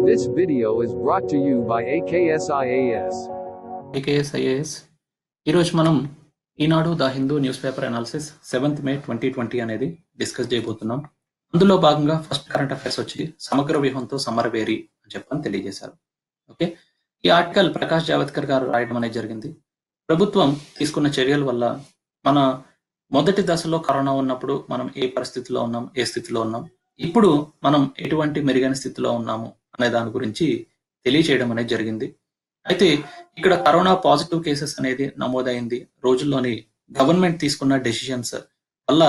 This video is brought to you by AKSIAS. AKSIAS. ఈరోజు మనం Eenadu the Hindu newspaper analysis 7th May 2020 అనేది discuss చేయబోతున్నాం. అందులో భాగంగా ఫస్ట్ కరెంట్ అఫైర్స్ వచ్చి సమగ్ర వ్యూహంతో సమ్మర్ వేరి అని చెప్పని తెలియజేశారు. ఓకే, ఈ ఆర్టికల్ ప్రకాష్ జావద్కర్ గారు రాయడం అనేది జరిగింది. ప్రభుత్వం తీసుకున్న చర్యల వల్ల మన మొదటి దశలో కరోనా ఉన్నప్పుడు మనం ఏ పరిస్థితిలో ఉన్నాం, ఏ స్థితిలో ఉన్నాం, ఇప్పుడు మనం ఎటువంటి మెరుగైన స్థితిలో ఉన్నాము అనే దాని గురించి తెలియచేయడం అనేది జరిగింది. అయితే ఇక్కడ కరోనా పాజిటివ్ కేసెస్ అనేది నమోదైంది రోజుల్లోని గవర్నమెంట్ తీసుకున్న డెసిషన్స్ వల్ల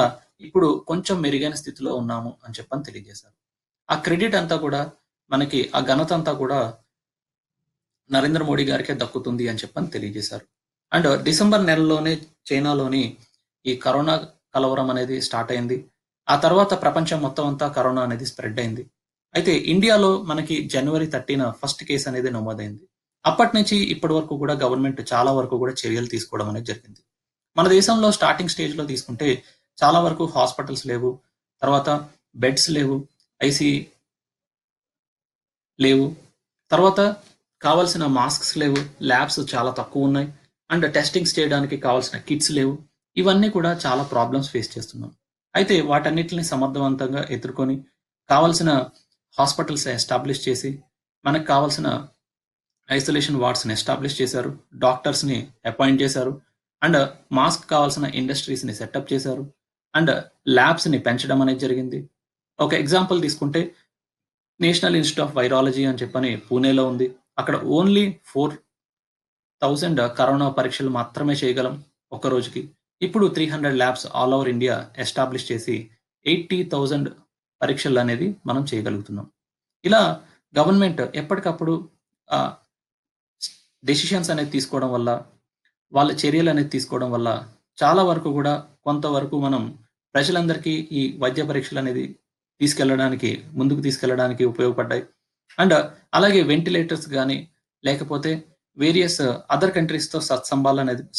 ఇప్పుడు కొంచెం మెరుగైన స్థితిలో ఉన్నాము అని చెప్పని తెలియజేశారు. ఆ క్రెడిట్ అంతా కూడా మనకి, ఆ ఘనత అంతా కూడా నరేంద్ర మోడీ గారికే దక్కుతుంది అని చెప్పని తెలియజేశారు. అండ్ డిసెంబర్ నెలలోనే చైనాలోని ఈ కరోనా కలవరం అనేది స్టార్ట్ అయింది. ఆ తర్వాత ప్రపంచం మొత్తం అంతా కరోనా అనేది స్ప్రెడ్ అయింది. అయితే ఇండియాలో మనకి January 30న ఫస్ట్ కేసు అనేది నమోదైంది. అప్పటి నుంచి ఇప్పటి వరకు కూడా గవర్నమెంట్ చాలా వరకు కూడా చర్యలు తీసుకోవడం అనేది జరిగింది. మన దేశంలో స్టార్టింగ్ స్టేజ్ లో తీసుకుంటే చాలా వరకు హాస్పిటల్స్ లేవు, తర్వాత బెడ్స్ లేవు, ఐసీ లేవు, తర్వాత కావాల్సిన మాస్క్స్ లేవు, ల్యాబ్స్ చాలా తక్కువ ఉన్నాయి, అండ్ టెస్టింగ్స్ చేయడానికి కావాల్సిన కిట్స్ లేవు. ఇవన్నీ కూడా చాలా ప్రాబ్లమ్స్ ఫేస్ చేస్తున్నాం. అయితే వాటన్నిటిని సమర్థవంతంగా ఎదుర్కొని కావాల్సిన హాస్పిటల్స్ ఎస్టాబ్లిష్ చేసి, మనకు కావాల్సిన ఐసోలేషన్ వార్డ్స్ని ఎస్టాబ్లిష్ చేశారు, డాక్టర్స్ని అపాయింట్ చేశారు, అండ్ మాస్క్ కావాల్సిన ఇండస్ట్రీస్ని సెటప్ చేశారు, అండ్ ల్యాబ్స్ని పెంచడం అనేది జరిగింది. ఒక ఎగ్జాంపుల్ తీసుకుంటే నేషనల్ ఇన్స్టిట్యూట్ ఆఫ్ వైరాలజీ అని చెప్పని పూణేలో ఉంది. అక్కడ ఓన్లీ 4,000 కరోనా పరీక్షలు మాత్రమే చేయగలం ఒక రోజుకి. ఇప్పుడు 300 labs all over India establish చేసి 80,000 పరీక్షలు అనేది మనం చేయగలుగుతున్నాం. ఇలా గవర్నమెంట్ ఎప్పటికప్పుడు డెసిషన్స్ అనేది తీసుకోవడం వల్ల, వాళ్ళ చర్యలు అనేది తీసుకోవడం వల్ల చాలా వరకు కూడా కొంతవరకు మనం ప్రజలందరికీ ఈ వైద్య పరీక్షలు అనేది ముందుకు తీసుకెళ్లడానికి ఉపయోగపడ్డాయి. అండ్ అలాగే వెంటిలేటర్స్ కానీ, లేకపోతే వేరియస్ అదర్ కంట్రీస్తో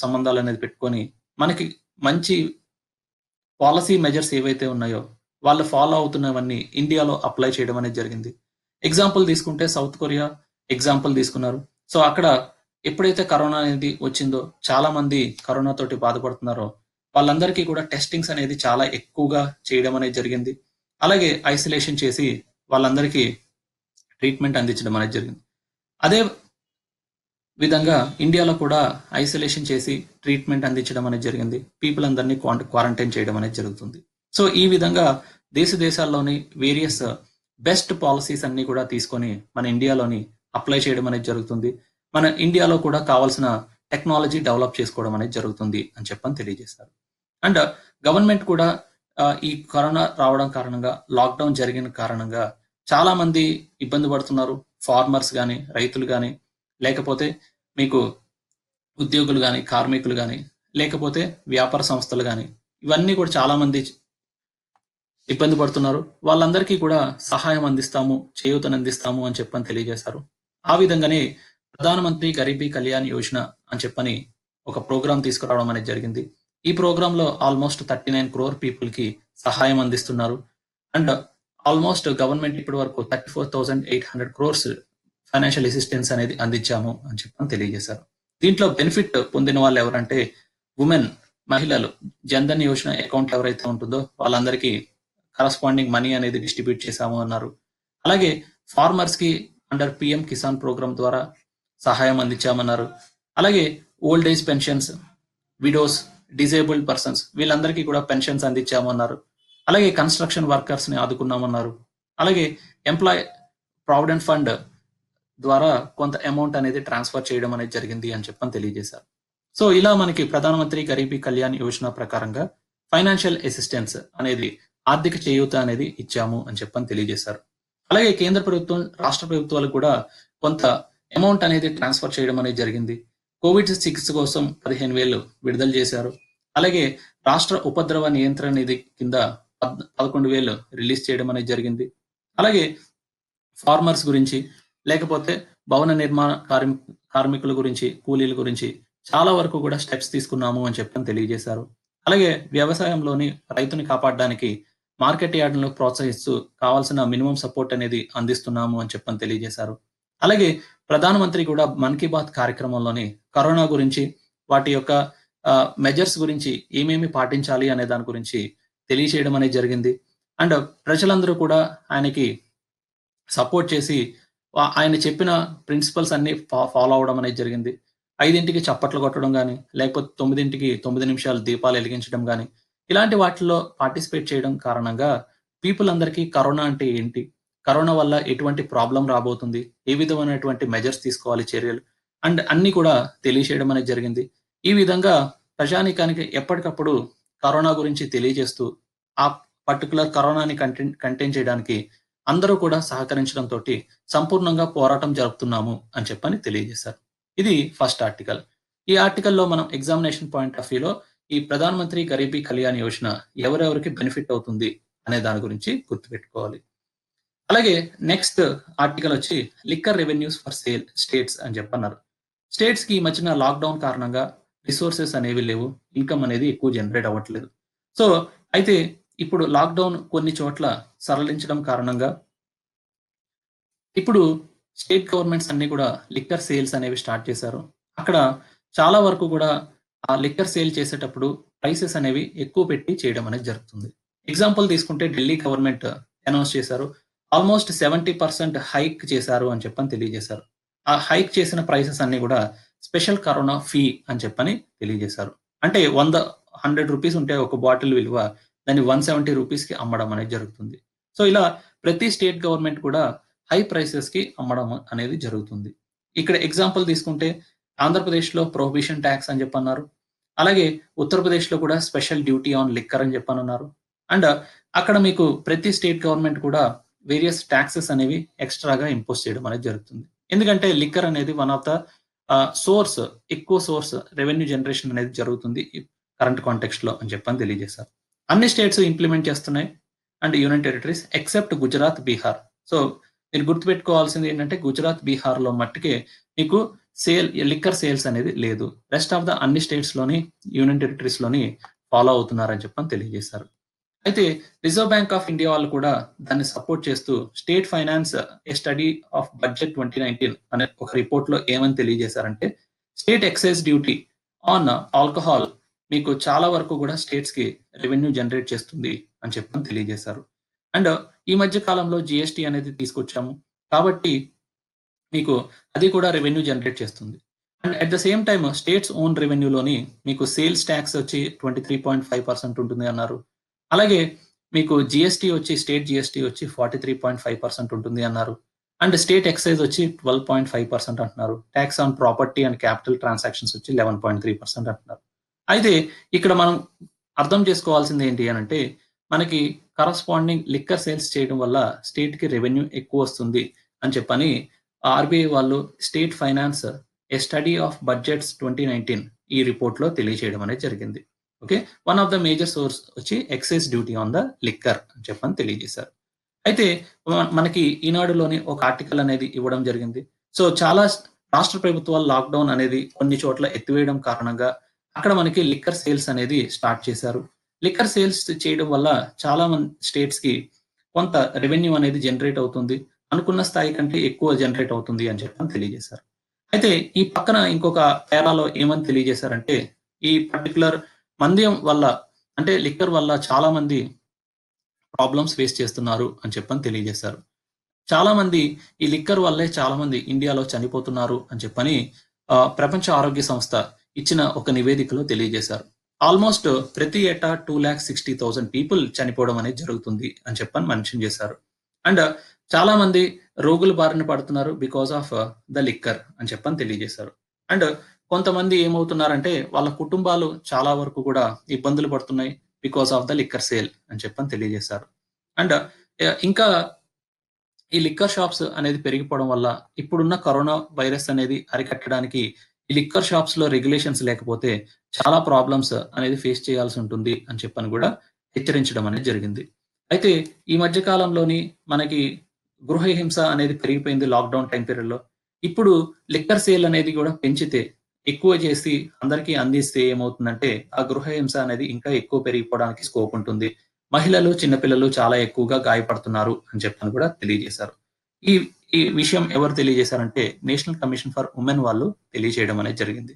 సంబంధాలు అనేది పెట్టుకొని మనకి మంచి పాలసీ మెజర్స్ ఏవైతే ఉన్నాయో వాళ్ళు ఫాలో అవుతున్నవన్నీ ఇండియాలో అప్లై చేయడం అనేది జరిగింది. ఎగ్జాంపుల్ తీసుకుంటే సౌత్ కొరియా ఎగ్జాంపుల్ తీసుకున్నారు. సో అక్కడ ఎప్పుడైతే కరోనా అనేది వచ్చిందో, చాలా మంది కరోనా తోటి బాధపడుతున్నారో వాళ్ళందరికీ కూడా టెస్టింగ్స్ అనేది చాలా ఎక్కువగా చేయడం అనేది జరిగింది. అలాగే ఐసోలేషన్ చేసి వాళ్ళందరికీ ట్రీట్మెంట్ అందించడం అనేది జరిగింది. అదే విధంగా ఇండియాలో కూడా ఐసోలేషన్ చేసి ట్రీట్మెంట్ అందించడం అనేది జరిగింది. పీపుల్ అందరినీ క్వారంటైన్ చేయడం అనేది జరుగుతుంది. సో ఈ విధంగా దేశాల్లోని వేరియస్ బెస్ట్ పాలసీస్ అన్ని కూడా తీసుకొని మన ఇండియాలోని అప్లై చేయడం అనేది జరుగుతుంది. మన ఇండియాలో కూడా కావాల్సిన టెక్నాలజీ డెవలప్ చేసుకోవడం అనేది జరుగుతుంది అని చెప్పని తెలియజేశారు. అండ్ గవర్నమెంట్ కూడా ఈ కరోనా రావడం కారణంగా, లాక్డౌన్ జరిగిన కారణంగా చాలా మంది ఇబ్బంది పడుతున్నారు. ఫార్మర్స్ కానీ, రైతులు కానీ, లేకపోతే మీకు ఉద్యోగులు కానీ, కార్మికులు కానీ, లేకపోతే వ్యాపార సంస్థలు కానీ, ఇవన్నీ కూడా చాలా మంది ఇబ్బంది పడుతున్నారు. వాళ్ళందరికీ కూడా సహాయం అందిస్తాము, చేయూతను అందిస్తాము అని చెప్పని తెలియజేశారు. ఆ విధంగానే ప్రధానమంత్రి గరీబీ కళ్యాణ్ యోజన అని చెప్పని ఒక ప్రోగ్రాం తీసుకురావడం అనేది జరిగింది. ఈ ప్రోగ్రామ్ లో ఆల్మోస్ట్ 39 crore పీపుల్ కి సహాయం అందిస్తున్నారు. అండ్ ఆల్మోస్ట్ గవర్నమెంట్ ఇప్పటి వరకు 34,800 crores ఫైనాన్షియల్ అసిస్టెన్స్ అనేది అందించాము అని చెప్పని తెలియజేశారు. దీంట్లో బెనిఫిట్ పొందిన వాళ్ళు ఎవరంటే ఉమెన్, మహిళలు. జన్ధన్ యోజన అకౌంట్ ఎవరైతే ఉంటుందో వాళ్ళందరికీ కరస్పాండింగ్ మనీ అనేది డిస్ట్రిబ్యూట్ చేశాము అన్నారు. అలాగే ఫార్మర్స్ కి అండర్ PM కిసాన్ ప్రోగ్రామ్ ద్వారా సహాయం అందించామన్నారు. అలాగే old age pensions, widows, disabled persons వీళ్ళందరికీ కూడా పెన్షన్స్ అందించామన్నారు. అలాగే కన్స్ట్రక్షన్ వర్కర్స్ ని ఆదుకున్నామన్నారు. అలాగే ఎంప్లాయ్ ప్రావిడెంట్ ఫండ్ ద్వారా కొంత అమౌంట్ అనేది ట్రాన్స్ఫర్ చేయడం అనేది జరిగింది అని చెప్పని తెలియజేశారు. సో ఇలా మనకి ప్రధానమంత్రి గరీబీ కళ్యాణ్ యోజన ప్రకారంగా ఫైనాన్షియల్ అసిస్టెన్స్ అనేది, ఆర్థిక చేయూత అనేది ఇచ్చాము అని చెప్పని తెలియజేశారు. అలాగే కేంద్ర ప్రభుత్వం, రాష్ట్ర ప్రభుత్వాలకు కూడా కొంత అమౌంట్ అనేది ట్రాన్స్ఫర్ చేయడం అనేది జరిగింది. కోవిడ్ చికిత్స కోసం 15,000 విడుదల చేశారు. అలాగే రాష్ట్ర ఉపద్రవ నియంత్రణ నిధి కింద 11,000 రిలీజ్ చేయడం అనేది జరిగింది. అలాగే ఫార్మర్స్ గురించి, లేకపోతే భవన నిర్మాణ కార్మికుల గురించి, కూలీల గురించి చాలా వరకు కూడా స్టెప్స్ తీసుకున్నాము అని చెప్పని తెలియజేశారు. అలాగే వ్యవసాయంలోని రైతుని కాపాడడానికి మార్కెట్ యార్డ్‌లను ప్రోత్సహిస్తూ కావాల్సిన మినిమమ్ సపోర్ట్ అనేది అందిస్తున్నాము అని చెప్పని తెలియజేశారు. అలాగే ప్రధానమంత్రి కూడా 'మన్ కీ బాత్' కార్యక్రమంలోని కరోనా గురించి, వాటి యొక్క మెజర్స్ గురించి ఏమేమి పాటించాలి అనే దాని గురించి తెలియచేయడం అనేది జరిగింది. అండ్ ప్రజలందరూ కూడా ఆయనకి సపోర్ట్ చేసి ఆయన చెప్పిన ప్రిన్సిపల్స్ అన్నీ ఫాలో అవ్వడం అనేది జరిగింది. 5కి చప్పట్లు కొట్టడం గాని, లేకపోతే 9కి 9 నిమిషాలు దీపాలు ఎలిగించడం గాని, ఇలాంటి వాటిల్లో పార్టిసిపేట్ చేయడం కారణంగా పీపుల్ అందరికీ కరోనా అంటే ఏంటి? కరోనా వల్ల ఎటువంటి ప్రాబ్లమ్ రాబోతుంది? ఏ విధమైనటువంటి మెజర్స్ తీసుకోవాలి చర్యలు? అండ్ అన్నీ కూడా తెలియచేయడం అనేది జరిగింది. ఈ విధంగా ప్రజానీకానికి ఎప్పటికప్పుడు కరోనా గురించి తెలియజేస్తూ, ఆ పర్టిక్యులర్ కరోనాని కంటైన్ చేయడానికి అందరూ కూడా సహకరించడంతోటి సంపూర్ణంగా పోరాటం జరుపుతున్నాము అని చెప్పని తెలియజేశారు. ఇది ఫస్ట్ ఆర్టికల్. ఈ ఆర్టికల్‌లో మనం ఎగ్జామినేషన్ పాయింట్ ఆఫ్ వ్యూలో ఈ ప్రధాన మంత్రి గరీబీ కళ్యాణ్ యోజన ఎవరెవరికి బెనిఫిట్ అవుతుంది అనే దాని గురించి గుర్తుపెట్టుకోవాలి. అలాగే నెక్స్ట్ ఆర్టికల్ వచ్చి లిక్కర్ రెవెన్యూస్ ఫర్ స్టేట్స్ అని చెప్పన్నారు. స్టేట్స్‌కి ఈ మధ్యన లాక్‌డౌన్ కారణంగా రిసోర్సెస్ అనేవి లేవు. ఇన్‌కమ్ అనేది ఎక్కువ జనరేట్ అవ్వట్లేదు. సో, అయితే ఇప్పుడు లాక్‌డౌన్ కొన్ని చోట్ల సరళించడం కారణంగా ఇప్పుడు స్టేట్ గవర్నమెంట్స్ అన్నీ కూడా లిక్కర్ సేల్స్ అనేవి స్టార్ట్ చేశారు. అక్కడ చాలా వరకు కూడా ఆ లిక్కర్ సేల్ చేసేటప్పుడు ప్రైసెస్ అనేవి ఎక్కువ పెట్టి చేయడం అనేది జరుగుతుంది. ఎగ్జాంపుల్ తీసుకుంటే ఢిల్లీ గవర్నమెంట్ అనౌన్స్ చేశారు. ఆల్మోస్ట్ 70% హైక్ చేశారు అని చెప్పని తెలియజేశారు. ఆ హైక్ చేసిన ప్రైసెస్ అన్నీ కూడా స్పెషల్ కరోనా ఫీ అని చెప్పని తెలియజేశారు. అంటే 100 రూపీస్ ఉంటే ఒక బాటిల్ విలువ దాన్ని 170 రూపీస్‌కి అమ్మడం అనేది జరుగుతుంది. సో, ఇలా ప్రతి స్టేట్ గవర్నమెంట్ కూడా హై ప్రైసెస్‌కి అమ్మడం అనేది జరుగుతుంది. ఇక్కడ ఎగ్జాంపుల్ తీసుకుంటే ఆంధ్రప్రదేశ్‌లో ప్రొహిబిషన్ టాక్స్ అని చెప్పన్నారు. అలాగే ఉత్తరప్రదేశ్‌లో కూడా స్పెషల్ డ్యూటీ ఆన్ లిక్కర్ అని చెప్పనన్నారు. అండ్ అక్కడ మీకు ప్రతి స్టేట్ గవర్నమెంట్ కూడా వేరియస్ టాక్సెస్ అనేవి ఎక్స్‌ట్రాగా ఇంపోజ్ చేయడం అనేది జరుగుతుంది. ఎందుకంటే లిక్కర్ అనేది వన్ ఆఫ్ ద ఎక్కువ సోర్స్ రెవెన్యూ జనరేషన్ అనేది జరుగుతుంది కరెంట్ కాంటెక్స్ట్‌లో అని చెప్పని తెలియజేశారు. అన్ని స్టేట్స్ ఇంప్లిమెంట్ చేస్తున్నాయి and union territories except Gujarat, Bihar. So, మీరు గుర్తుపెట్టుకోవాల్సింది ఏంటంటే గుజరాత్, బీహార్‌లో మట్టుకే మీకు లిక్కర్ సేల్స్ అనేది లేదు. రెస్ట్ ఆఫ్ ద అన్ని స్టేట్స్‌లోని యూనియన్ టెరిటరీస్‌లోని ఫాలో అవుతున్నారని చెప్పని తెలియజేశారు. అయితే రిజర్వ్ బ్యాంక్ ఆఫ్ ఇండియా వాళ్ళు కూడా దాన్ని సపోర్ట్ చేస్తూ state finance a study of budget 2019 అనే ఒక రిపోర్ట్‌లో ఏమని తెలియజేశారంటే state excise duty on alcohol మీకు చాలా వరకు కూడా స్టేట్స్‌కి రెవెన్యూ జనరేట్ చేస్తుంది అని చెప్పని తెలియజేశారు. అండ్ ఈ మధ్య కాలంలో జీఎస్టీ అనేది తీసుకొచ్చాము. కాబట్టి మీకు అది కూడా రెవెన్యూ జనరేట్ చేస్తుంది. And at the same time states own రెవెన్యూలోని మీకు సేల్స్ టాక్స్ వచ్చి 23.5% ఉంటుంది అన్నారు. అలాగే మీకు జీఎస్టీ వచ్చి స్టేట్ జీఎస్టీ వచ్చి 43.5% ఉంటుంది అన్నారు. అండ్ స్టేట్ ఎక్సైజ్ వచ్చి 12.5% అంటున్నారు. Talks on property and capital transactions వచ్చి 11.3% అంటున్నారు. అయితే ఇక్కడ మనం అర్థం చేసుకోవాల్సింది ఏంటి అనంటే మనకి కరస్పాండింగ్ లిక్కర్ సేల్స్ చేయడం వల్ల స్టేట్‌కి రెవెన్యూ ఎక్కువ వస్తుంది అని చెప్పని ఆర్‌బీఐ వాళ్ళు state finance a study of budgets 2019 ఈ రిపోర్ట్‌లో తెలియజేయడం అనేది జరిగింది. Okay. One of the major source వచ్చి excise duty on the liquor అని చెప్పని తెలియజేశారు. అయితే మనకి ఈనాడులోని ఒక ఆర్టికల్ అనేది ఇవ్వడం జరిగింది. సో, చాలా రాష్ట్ర ప్రభుత్వాలు లాక్‌డౌన్ అనేది కొన్ని చోట్ల ఎత్తివేయడం కారణంగా అక్కడ మనకి లిక్కర్ సేల్స్ అనేది స్టార్ట్ చేశారు. లిక్కర్ సేల్స్ చేయడం వల్ల చాలా స్టేట్స్‌కి కొంత రెవెన్యూ అనేది జనరేట్ అవుతుంది. అనుకున్న స్థాయి కంటే ఎక్కువ జనరేట్ అవుతుంది అని చెప్పని తెలియజేశారు. అయితే ఈ పక్కన ఇంకొక పేరాలో ఏమని తెలియజేశారంటే ఈ పర్టిక్యులర్ మద్యం వల్ల అంటే లిక్కర్ వల్ల చాలా మంది ప్రాబ్లమ్స్ ఫేస్ చేస్తున్నారు అని చెప్పని తెలియజేశారు. చాలా మంది ఈ లిక్కర్ వల్లే చాలా మంది ఇండియాలో చనిపోతున్నారు అని చెప్పని ప్రపంచ ఆరోగ్య సంస్థ ఇచ్చిన ఒక నివేదికలో తెలియజేశారు. ఆల్మోస్ట్ ప్రతి ఏటా 2,60,000 పీపుల్ చనిపోవడం అనేది జరుగుతుంది అని చెప్పని మెన్షన్ చేశారు. అండ్ చాలా మంది రోగుల బారిన పడుతున్నారు బికాస్ ఆఫ్ ద లిక్కర్ అని చెప్పని తెలియజేశారు. అండ్ కొంతమంది ఏమవుతున్నారంటే వాళ్ళ కుటుంబాలు చాలా వరకు కూడా ఇబ్బందులు పడుతున్నాయి because of the liquor sale అని చెప్పని తెలియజేశారు. అండ్ ఇంకా ఈ లిక్కర్ షాప్స్ అనేది పెరిగిపోవడం వల్ల ఇప్పుడున్న కరోనా వైరస్ అనేది అరికట్టడానికి ఈ లిక్కర్ షాప్స్ లో రెగ్యులేషన్స్ లేకపోతే చాలా ప్రాబ్లమ్స్ అనేది ఫేస్ చేయాల్సి ఉంటుంది అని చెప్పని కూడా హెచ్చరించడం అనేది జరిగింది. అయితే ఈ మధ్య కాలంలోని మనకి గృహ హింస అనేది పెరిగిపోయింది లాక్డౌన్ టైం పీరియడ్ లో. ఇప్పుడు లిక్కర్ సేల్ అనేది కూడా పెంచితే ఎక్కువ చేసి అందరికీ అందిస్తే ఏమవుతుందంటే ఆ గృహ హింస అనేది ఇంకా ఎక్కువ పెరిగిపోవడానికి స్కోప్ ఉంటుంది. మహిళలు, చిన్నపిల్లలు చాలా ఎక్కువగా గాయపడుతున్నారు అని చెప్పని కూడా తెలియజేశారు. ఈ ఈ విషయం ఎవరు తెలియజేశారంటే నేషనల్ కమిషన్ ఫర్ వుమెన్ వాళ్ళు తెలియజేయడం అనేది జరిగింది.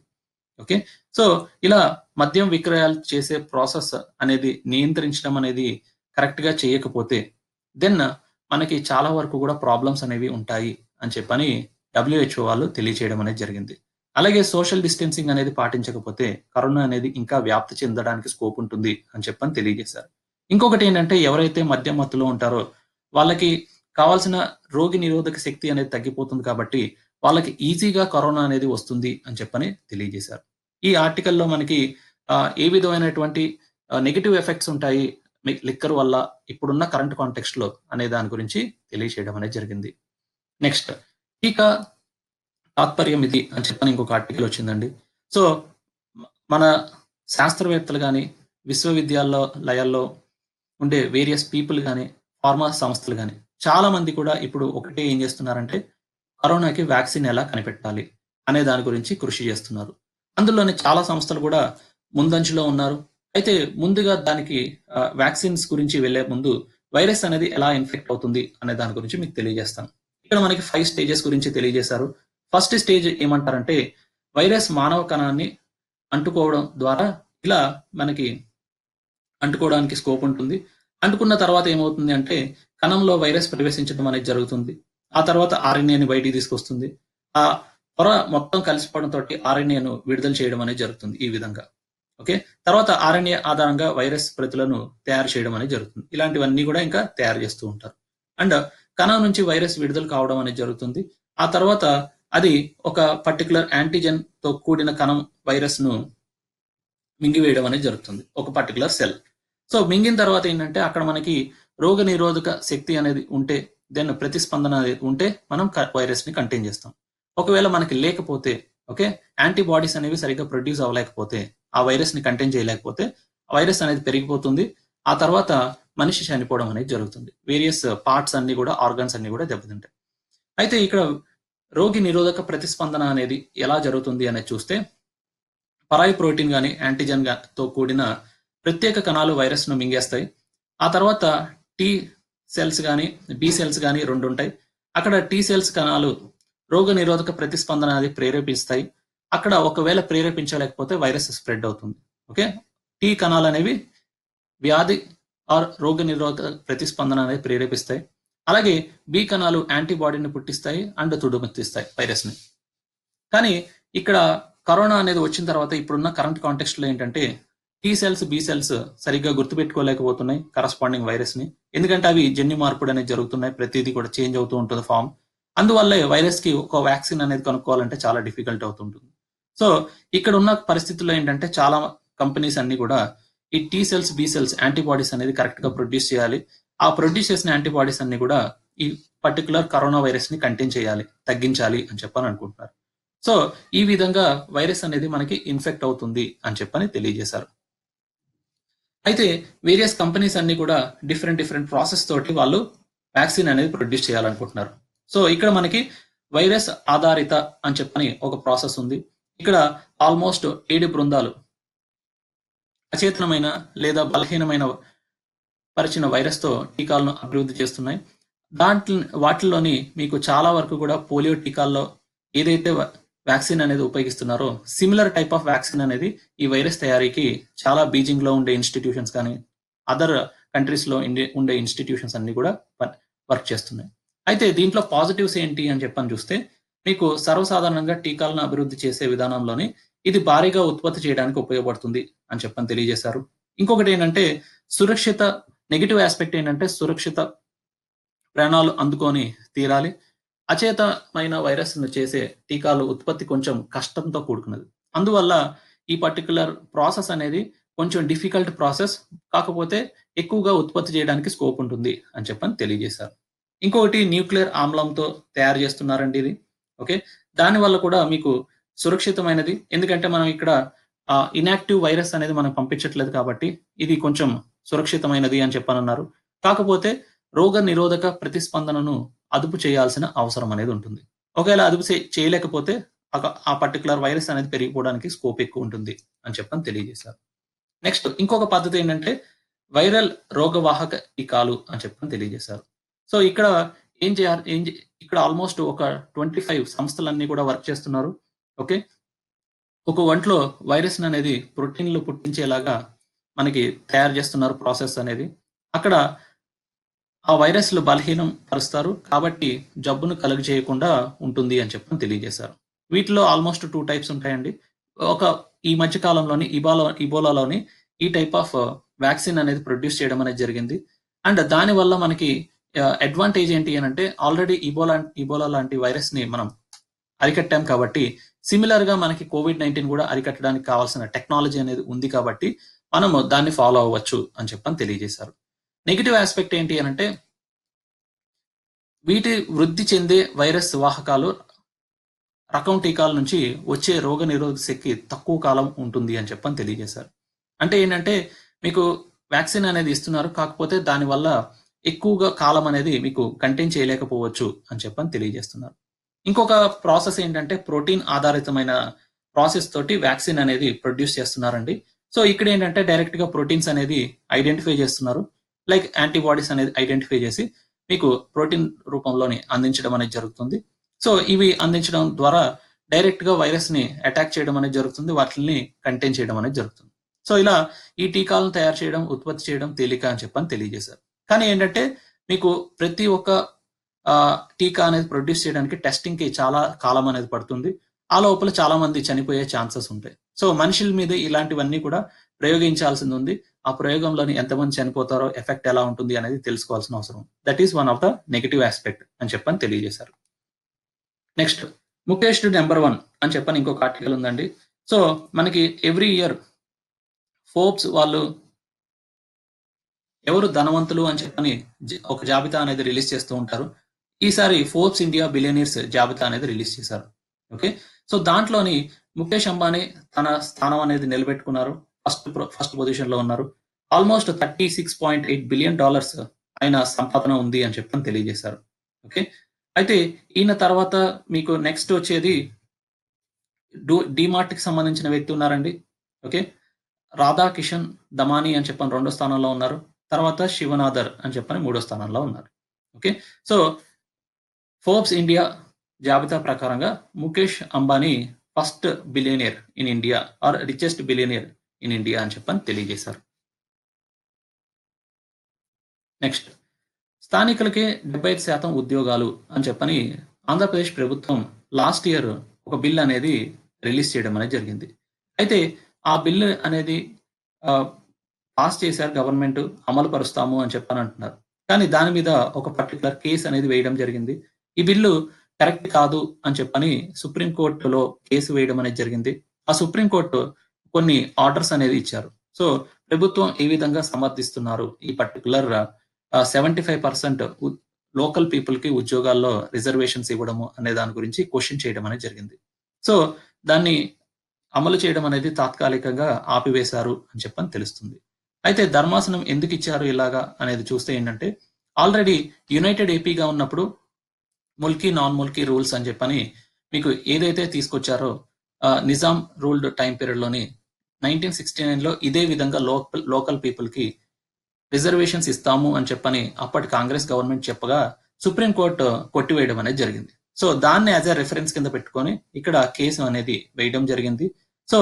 ఓకే. సో, ఇలా మద్యం విక్రయాలు చేసే ప్రాసెస్ అనేది నియంత్రించడం అనేది కరెక్ట్‌గా చేయకపోతే, దెన్ మనకి చాలా వరకు కూడా ప్రాబ్లమ్స్ అనేవి ఉంటాయి అని చెప్పని డబ్ల్యూహెచ్ఓ వాళ్ళు తెలియజేయడం అనేది జరిగింది. అలాగే సోషల్ డిస్టెన్సింగ్ అనేది పాటించకపోతే కరోనా అనేది ఇంకా వ్యాప్తి చెందడానికి స్కోప్ ఉంటుంది అని చెప్పని తెలియజేశారు. ఇంకొకటేంటంటే ఎవరైతే మద్యం మత్తులో ఉంటారో వాళ్ళకి కావాల్సిన రోగి నిరోధక శక్తి అనేది తగ్గిపోతుంది కాబట్టి వాళ్ళకి ఈజీగా కరోనా అనేది వస్తుంది అని చెప్పని తెలియజేశారు. ఈ ఆర్టికల్‌లో మనకి ఏ విధమైనటువంటి నెగెటివ్ ఎఫెక్ట్స్ ఉంటాయి లిక్కర్ వల్ల ఇప్పుడున్న కరెంట్ కాంటెక్స్ట్‌లో అనే దాని గురించి తెలియజేయడం అనేది జరిగింది. నెక్స్ట్ టీకా తాత్పర్యం ఇది అని చెప్పని ఇంకొక ఆర్టికల్ వచ్చిందండి. సో, మన శాస్త్రవేత్తలు గాని, లయాల్లో ఉండే వేరియస్ పీపుల్ గాని, ఫార్మా సంస్థలు గాని, చాలా మంది కూడా ఇప్పుడు ఒకటే ఏం చేస్తున్నారంటే, కరోనాకి వ్యాక్సిన్ ఎలా కనిపెట్టాలి అనే దాని గురించి కృషి చేస్తున్నారు. అందులోని చాలా సంస్థలు కూడా ముందంజలో ఉన్నారు. అయితే ముందుగా దానికి వ్యాక్సిన్స్ గురించి వెళ్ళే ముందు వైరస్ అనేది ఎలా ఇన్ఫెక్ట్ అవుతుంది అనే దాని గురించి మీకు తెలియజేస్తాను. ఇక్కడ మనకి 5 స్టేజెస్ గురించి తెలియజేశారు. ఫస్ట్ స్టేజ్ ఏమంటారంటే, వైరస్ మానవ కణాన్ని అంటుకోవడం ద్వారా ఇలా మనకి అంటుకోవడానికి స్కోప్ ఉంటుంది. అంటుకున్న తర్వాత ఏమవుతుంది అంటే, కణంలో వైరస్ ప్రవేశించడం అనేది జరుగుతుంది. ఆ తర్వాత ఆర్ఎన్ఏని బయటికి తీసుకొస్తుంది. ఆ పొర మొత్తం కలిసిపోవడంతోటి ఆర్ఎన్ఏను విడుదల చేయడం అనేది జరుగుతుంది ఈ విధంగా. ఓకే. తర్వాత ఆర్ఎన్ఏ ఆధారంగా వైరస్ ప్రతులను తయారు చేయడం అనేది జరుగుతుంది. ఇలాంటివన్నీ కూడా ఇంకా తయారు చేస్తూ ఉంటారు. అండ్ కణం నుంచి వైరస్ విడుదల కావడం అనేది జరుగుతుంది. ఆ తర్వాత అది ఒక పర్టిక్యులర్ యాంటీజెన్ తో కూడిన కణం వైరస్ ను మింగివేయడం అనేది జరుగుతుంది. ఒక పర్టిక్యులర్ సెల్. సో మింగిన తర్వాత ఏంటంటే అక్కడ మనకి రోగ నిరోధక శక్తి అనేది ఉంటే, దెన్ ప్రతిస్పందన అనేది ఉంటే మనం వైరస్ ని కంటైన్ చేస్తాం. ఒకవేళ మనకి లేకపోతే, ఓకే, యాంటీబాడీస్ అనేవి సరిగ్గా ప్రొడ్యూస్ అవ్వలేకపోతే, ఆ వైరస్ ని కంటైన్ చేయలేకపోతే వైరస్ అనేది పెరిగిపోతుంది. ఆ తర్వాత మనిషి చనిపోవడం అనేది జరుగుతుంది. వేరియస్ పార్ట్స్ అన్ని కూడా, ఆర్గన్స్ అన్ని కూడా దెబ్బతింటాయి. అయితే ఇక్కడ రోగి నిరోధక ప్రతిస్పందన అనేది ఎలా జరుగుతుంది అనేది చూస్తే, పరాయి ప్రోటీన్ గాని యాంటీజెన్ తో కూడిన ప్రత్యేక కణాలు వైరస్ ను మింగేస్తాయి. ఆ తర్వాత టీ సెల్స్ గాని, బి సెల్స్ గాని 2 ఉంటాయి. అక్కడ టీ సెల్స్ కణాలు రోగ నిరోధక ప్రతిస్పందన అనేది ప్రేరేపిస్తాయి. అక్కడ ఒకవేళ ప్రేరేపించలేకపోతే వైరస్ స్ప్రెడ్ అవుతుంది. ఓకే. టీ కణాలు అనేవి వ్యాధి ఆర్ రోగ నిరోధక ప్రతిస్పందన అనేది ప్రేరేపిస్తాయి. అలాగే బి కణాలు యాంటీబాడీని పుట్టిస్తాయి అండ్ తుడుముట్టిస్తాయి వైరస్ ని. కానీ ఇక్కడ కరోనా అనేది వచ్చిన తర్వాత ఇప్పుడున్న కరెంట్ కాంటెక్స్ట్ లో ఏంటంటే, టీ సెల్స్, బి సెల్స్ సరిగ్గా గుర్తుపెట్టుకోలేకపోతున్నాయి కరస్పాండింగ్ వైరస్ ని. ఎందుకంటే అవి జన్యు మార్పుడు అనేది జరుగుతున్నాయి. ప్రతిదీ కూడా చేంజ్ అవుతూ ఉంటుంది ఫామ్. అందువల్లే వైరస్ కి ఒక వ్యాక్సిన్ అనేది కనుక్కోవాలంటే చాలా డిఫికల్ట్ అవుతుంటుంది. సో ఇక్కడ ఉన్న పరిస్థితుల్లో ఏంటంటే చాలా కంపెనీస్ అన్ని కూడా ఈ T cells, B cells antibodies అనేది కరెక్ట్ గా ప్రొడ్యూస్ చేయాలి. ఆ ప్రొడ్యూస్ చేసిన యాంటీబాడీస్ అన్ని కూడా ఈ పర్టికులర్ కరోనా వైరస్ ని కంటైన్ చేయాలి, తగ్గించాలి అని చెప్పని అనుకుంటున్నారు. సో ఈ విధంగా వైరస్ అనేది మనకి ఇన్ఫెక్ట్ అవుతుంది అని చెప్పని తెలియజేశారు. అయితే వేరియస్ కంపెనీస్ అన్ని కూడా డిఫరెంట్ ప్రాసెస్ తోటి వాళ్ళు వ్యాక్సిన్ అనేది ప్రొడ్యూస్ చేయాలనుకుంటున్నారు. సో ఇక్కడ మనకి వైరస్ ఆధారిత అని చెప్పని ఒక ప్రాసెస్ ఉంది. ఇక్కడ ఆల్మోస్ట్ 7 బృందాలు అచేతనమైన లేదా బలహీనమైన పరిచిన వైరస్ తో టీకాలను అభివృద్ధి చేస్తున్నాయి. వాటిల్లోని మీకు చాలా వరకు కూడా పోలియో టీకాల్లో ఏదైతే వ్యాక్సిన్ అనేది ఉపయోగిస్తున్నారో సిమిలర్ టైప్ ఆఫ్ వ్యాక్సిన్ అనేది ఈ వైరస్ తయారీకి చాలా బీజింగ్ లో ఉండే ఇన్స్టిట్యూషన్స్ కానీ, అదర్ కంట్రీస్ లో ఉండే ఇన్స్టిట్యూషన్స్ అన్ని కూడా వర్క్ చేస్తున్నాయి. అయితే దీంట్లో పాజిటివ్స్ ఏంటి అని చెప్పని చూస్తే, మీకు సర్వసాధారణంగా టీకాలను అభివృద్ధి చేసే విధానంలోని ఇది భారీగా ఉత్పత్తి చేయడానికి ఉపయోగపడుతుంది అని చెప్పని తెలియజేశారు. ఇంకొకటి ఏంటంటే సురక్షిత నెగిటివ్ ఆస్పెక్ట్ ఏంటంటే సురక్షిత ప్రాణాలు అందుకొని తీరాలి. అచేతమైన వైరస్ చేసే టీకాలు ఉత్పత్తి కొంచెం కష్టంతో కూడుకున్నది. అందువల్ల ఈ పర్టికులర్ ప్రాసెస్ అనేది కొంచెం డిఫికల్ట్ ప్రాసెస్, కాకపోతే ఎక్కువగా ఉత్పత్తి చేయడానికి స్కోప్ ఉంటుంది అని చెప్పని తెలియజేశారు. ఇంకొకటి న్యూక్లియర్ ఆమ్లంతో తయారు చేస్తున్నారండి ఇది. ఓకే. దానివల్ల కూడా మీకు సురక్షితమైనది. ఎందుకంటే మనం ఇక్కడ ఇనాక్టివ్ వైరస్ అనేది మనం పంపించట్లేదు కాబట్టి ఇది కొంచెం సురక్షితమైనది అని చెప్పనన్నారు. కాకపోతే రోగ నిరోధక ప్రతిస్పందనను అదుపు చేయాల్సిన అవసరం అనేది ఉంటుంది. ఒకవేళ అదుపు చేయలేకపోతే ఆ పర్టికులర్ వైరస్ అనేది పెరిగిపోవడానికి స్కోప్ ఎక్కువ ఉంటుంది అని చెప్పని తెలియజేశారు. నెక్స్ట్ ఇంకొక పద్ధతి ఏంటంటే వైరల్ రోగవాహక టీకాలు అని చెప్పని తెలియజేశారు. సో ఇక్కడ ఇక్కడ ఆల్మోస్ట్ ఒక 25 సంస్థలన్నీ కూడా వర్క్ చేస్తున్నారు. ఓకే. ఒక ఒంట్లో వైరస్ అనేది ప్రోటీన్లు పుట్టించేలాగా మనకి తయారు చేస్తున్నారు ప్రాసెస్ అనేది. అక్కడ ఆ వైరస్లు బలహీనం పరుస్తారు కాబట్టి జబ్బును కలుగజేయకుండా ఉంటుంది అని చెప్పని తెలియజేశారు. వీటిలో ఆల్మోస్ట్ 2 టైప్స్ ఉంటాయండి. ఈ మధ్య కాలంలోని ఇబోలాలోని ఈ టైప్ ఆఫ్ వ్యాక్సిన్ అనేది ప్రొడ్యూస్ చేయడం అనేది జరిగింది. అండ్ దానివల్ల మనకి అడ్వాంటేజ్ ఏంటి అనంటే ఆల్రెడీ ఇబోలా లాంటి వైరస్ ని మనం అరికట్టాం కాబట్టి సిమిలర్ గా మనకి COVID-19 కూడా అరికట్టడానికి కావాల్సిన టెక్నాలజీ అనేది ఉంది కాబట్టి మనము దాన్ని ఫాలో అవ్వచ్చు అని చెప్పని తెలియజేశారు. నెగిటివ్ ఆస్పెక్ట్ ఏంటి అనంటే వీటి వృద్ధి చెందే వైరస్ వాహకాలు రకం టీకాల నుంచి వచ్చే రోగ నిరోధక శక్తి తక్కువ కాలం ఉంటుంది అని చెప్పని తెలియజేశారు. అంటే ఏంటంటే మీకు వ్యాక్సిన్ అనేది ఇస్తున్నారు, కాకపోతే దానివల్ల ఎక్కువగా కాలం అనేది మీకు కంటైన్ చేయలేకపోవచ్చు అని చెప్పని తెలియజేస్తున్నారు. ఇంకొక ప్రాసెస్ ఏంటంటే ప్రోటీన్ ఆధారితమైన ప్రాసెస్ తోటి వ్యాక్సిన్ అనేది ప్రొడ్యూస్ చేస్తున్నారండి. సో ఇక్కడ ఏంటంటే డైరెక్ట్ గా ప్రోటీన్స్ అనేది ఐడెంటిఫై చేస్తున్నారు, లైక్ యాంటీబాడీస్ అనేది ఐడెంటిఫై చేసి మీకు ప్రోటీన్ రూపంలోని అందించడం అనేది జరుగుతుంది. సో ఇవి అందించడం ద్వారా డైరెక్ట్ గా వైరస్ ని అటాక్ చేయడం అనేది జరుగుతుంది, వాటిని కంటైన్ చేయడం అనేది జరుగుతుంది. సో ఇలా ఈ టీకాలను తయారు చేయడం, ఉత్పత్తి చేయడం తేలిక అని చెప్పని తెలియజేశారు. కానీ ఏంటంటే మీకు ప్రతి ఒక్క టీకా అనేది ప్రొడ్యూస్ చేయడానికి టెస్టింగ్ కి చాలా కాలం అనేది పడుతుంది. ఆ లోపల చాలా మంది చనిపోయే ఛాన్సెస్ ఉంటాయి. సో మనుషుల మీద ఇలాంటివన్నీ కూడా ప్రయోగించాల్సింది ఉంది. ఆ ప్రయోగంలోని ఎంతమంది చనిపోతారో, ఎఫెక్ట్ ఎలా ఉంటుంది అనేది తెలుసుకోవాల్సిన అవసరం. That is one of the negative aspect అని చెప్పని తెలియజేశారు. నెక్స్ట్ ముఖేష్ నెంబర్ 1 అని చెప్పని ఇంకొక ఆర్టికల్ ఉందండి. సో మనకి ఎవ్రీ ఇయర్ ఫోర్బ్స్ వాళ్ళు ఎవరు ధనవంతులు అని చెప్పని ఒక జాబితా అనేది రిలీజ్ చేస్తూ ఉంటారు. ఈసారి ఫోర్బ్స్ ఇండియా బిలియనీర్స్ జాబితా అనేది రిలీజ్ చేశారు. ఓకే. సో దాంట్లోని ముఖేష్ అంబానీ తన స్థానం అనేది నిలబెట్టుకున్నారు. ఫస్ట్ పొజిషన్ లో ఉన్నారు. ఆల్మోస్ట్ $36.8 బిలియన్ ఆయన సంపాదన ఉంది అని చెప్పని తెలియజేశారు. ఓకే. అయితే ఈయన తర్వాత మీకు నెక్స్ట్ వచ్చేది డిమార్ట్ కి సంబంధించిన వ్యక్తి ఉన్నారండి. ఓకే. రాధాకిషన్ దమాని అని చెప్పని 2వ స్థానంలో ఉన్నారు. తర్వాత శివనాథర్ అని చెప్పని 3వ స్థానంలో ఉన్నారు. ఓకే. సో ఫోర్బ్స్ ఇండియా జాబితా ప్రకారంగా Mukesh Ambani first billionaire in India or richest billionaire in India అని చెప్పని తెలియజేశారు. నెక్స్ట్ స్థానికులకే 75% ఉద్యోగాలు అని చెప్పని ఆంధ్రప్రదేశ్ ప్రభుత్వం లాస్ట్ ఇయర్ ఒక బిల్ అనేది రిలీజ్ చేయడం అనేది జరిగింది. అయితే ఆ బిల్లు అనేది పాస్ చేశారు గవర్నమెంట్, అమలు పరుస్తాము అని చెప్పని అంటున్నారు. కానీ దాని మీద ఒక పర్టికులర్ కేసు అనేది వేయడం జరిగింది. ఈ బిల్లు కరెక్ట్ కాదు అని చెప్పని సుప్రీంకోర్టులో కేసు వేయడం అనేది జరిగింది. ఆ సుప్రీంకోర్టు కొన్ని ఆర్డర్స్ అనేది ఇచ్చారు. సో ప్రభుత్వం ఏ విధంగా సమర్థిస్తున్నారు ఈ పర్టికులర్ 75% లోకల్ పీపుల్ కి ఉద్యోగాల్లో రిజర్వేషన్స్ ఇవ్వడము అనే దాని గురించి క్వశ్చన్ చేయడం అనేది జరిగింది. సో దాన్ని అమలు చేయడం అనేది తాత్కాలికంగా ఆపివేశారు అని చెప్పని తెలుస్తుంది. అయితే ధర్మాసనం ఎందుకు ఇచ్చారు ఇలాగా అనేది చూస్తే ఏంటంటే ఆల్రెడీ యునైటెడ్ ఏపీగా ఉన్నప్పుడు ముల్కీ నాన్ ముల్కీ రూల్స్ అని చెప్పని మీకు ఏదైతే తీసుకొచ్చారో నిజాం రూల్డ్ టైం పీరియడ్ లోని 1969లో ఇదే విధంగా లోకల్ పీపుల్ కి రిజర్వేషన్స్ ఇస్తాము అని చెప్పని అప్పటి కాంగ్రెస్ గవర్నమెంట్ చెప్పగా సుప్రీంకోర్టు కొట్టివేయడం అనేది జరిగింది. సో దాన్ని యాజ్ ఎ రిఫరెన్స్ కింద పెట్టుకొని ఇక్కడ కేసు అనేది వేయడం జరిగింది. సో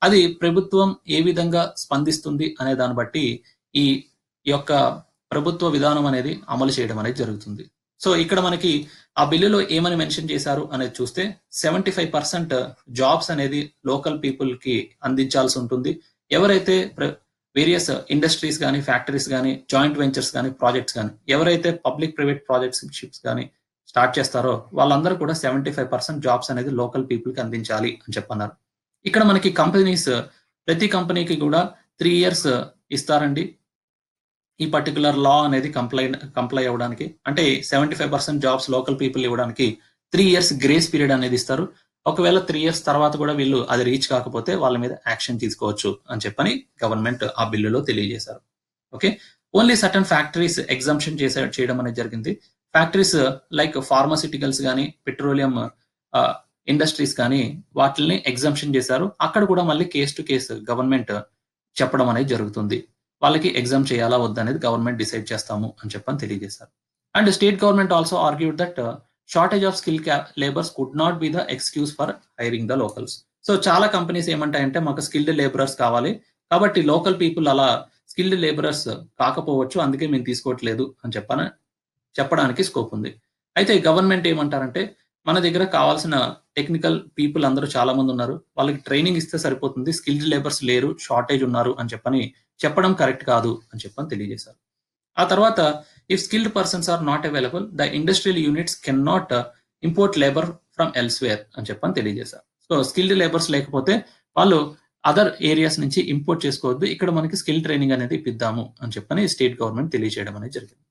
అది ప్రభుత్వం ఏ విధంగా స్పందిస్తుంది అనే దాన్ని బట్టి ఈ యొక్క ప్రభుత్వ విధానం అనేది అమలు చేయడం అనేది జరుగుతుంది. సో ఇక్కడ మనకి ఆ బిల్లులో ఏమని మెన్షన్ చేశారు అనేది చూస్తే 75% జాబ్స్ అనేది లోకల్ పీపుల్ కి అందించాల్సి ఉంటుంది. ఎవరైతే వేరియస్ ఇండస్ట్రీస్ కానీ, ఫ్యాక్టరీస్ కానీ, జాయింట్ వెంచర్స్ కానీ, ప్రాజెక్ట్స్ కానీ ఎవరైతే పబ్లిక్ ప్రైవేట్ ప్రాజెక్ట్స్ కానీ స్టార్ట్ చేస్తారో వాళ్ళందరూ కూడా 75% జాబ్స్ అనేది లోకల్ పీపుల్ కి అందించాలి అని చెప్పన్నారు. ఇక్కడ మనకి కంపెనీస్ ప్రతి కంపెనీకి కూడా 3 years ఇస్తారండి ఈ పర్టికులర్ లా అనేది కంప్లై అవ్వడానికి. అంటే 75% జాబ్స్ లోకల్ పీపుల్ ఇవ్వడానికి 3 years గ్రేస్ పీరియడ్ అనేది ఇస్తారు. ఒకవేళ 3 years తర్వాత కూడా వీళ్ళు అది రీచ్ కాకపోతే వాళ్ళ మీద యాక్షన్ తీసుకోవచ్చు అని చెప్పని గవర్నమెంట్ ఆ బిల్లులో తెలియజేశారు. Okay. Only certain factories exemption చేయడం అనేది జరిగింది. ఫ్యాక్టరీస్ లైక్ ఫార్మాసిటికల్స్ కానీ, పెట్రోలియం ఇండస్ట్రీస్ కానీ వాటిని ఎగ్జంప్షన్ చేశారు. అక్కడ కూడా మళ్ళీ కేస్ టు కేసు గవర్నమెంట్ చెప్పడం అనేది జరుగుతుంది. వాళ్ళకి ఎగ్జామ్ చేయాలా వద్దనేది గవర్నమెంట్ డిసైడ్ చేస్తాము అని చెప్పని తెలియజేశారు. And state government also argued that shortage of skill labours could not be the excuse for hiring the locals. So చాలా కంపెనీస్ ఏమంటాయంటే మాకు స్కిల్డ్ లేబరర్స్ కావాలి. కాబట్టి లోకల్ పీపుల్ అలా స్కిల్డ్ లేబరర్స్ కాకపోవచ్చు. అందుకే మేము తీసుకోవట్లేదు అని చెప్పడానికి స్కోప్ ఉంది. అయితే గవర్నమెంట్ ఏమంటారంటే మన దగ్గర కావాల్సిన టెక్నికల్ పీపుల్ అందరూ చాలా మంది ఉన్నారు. వాళ్ళకి ట్రైనింగ్ ఇస్తే సరిపోతుంది. స్కిల్డ్ లేబర్స్ లేరు, షార్టేజ్ ఉన్నారు అని చెప్పడం కరెక్ట్ కాదు అని తెలియజేశారు. ఆ తర్వాత if skilled persons are not available the industrial units can not import labour from elsewhere అని తెలియజేశారు. సో స్కిల్డ్ లేబర్స్ లేకపోతే వాళ్ళు అదర్ ఏరియాస్ నుంచి ఇంపోర్ట్ చేసుకోవద్దు. ఇక్కడ మనకి స్కిల్ ట్రైనింగ్ అనేది ఇప్పిద్దాము అని స్టేట్ గవర్నమెంట్ తెలియజేయడం అనేది జరిగింది.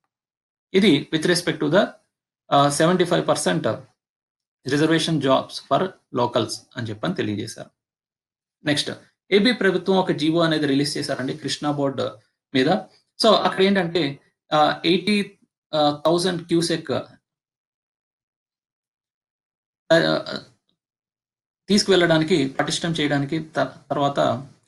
ఇది with respect to the 75% reservation jobs for locals అని తెలియజేశారు. నెక్స్ట్ ఏపీ ప్రభుత్వం ఒక జీవో అనేది రిలీజ్ చేశారండి కృష్ణా బోర్డు మీద. సో అక్కడ ఏంటంటే 80,000 క్యూసెక్ తీసుకువెళ్ళడానికి పటిష్టం చేయడానికి తర్వాత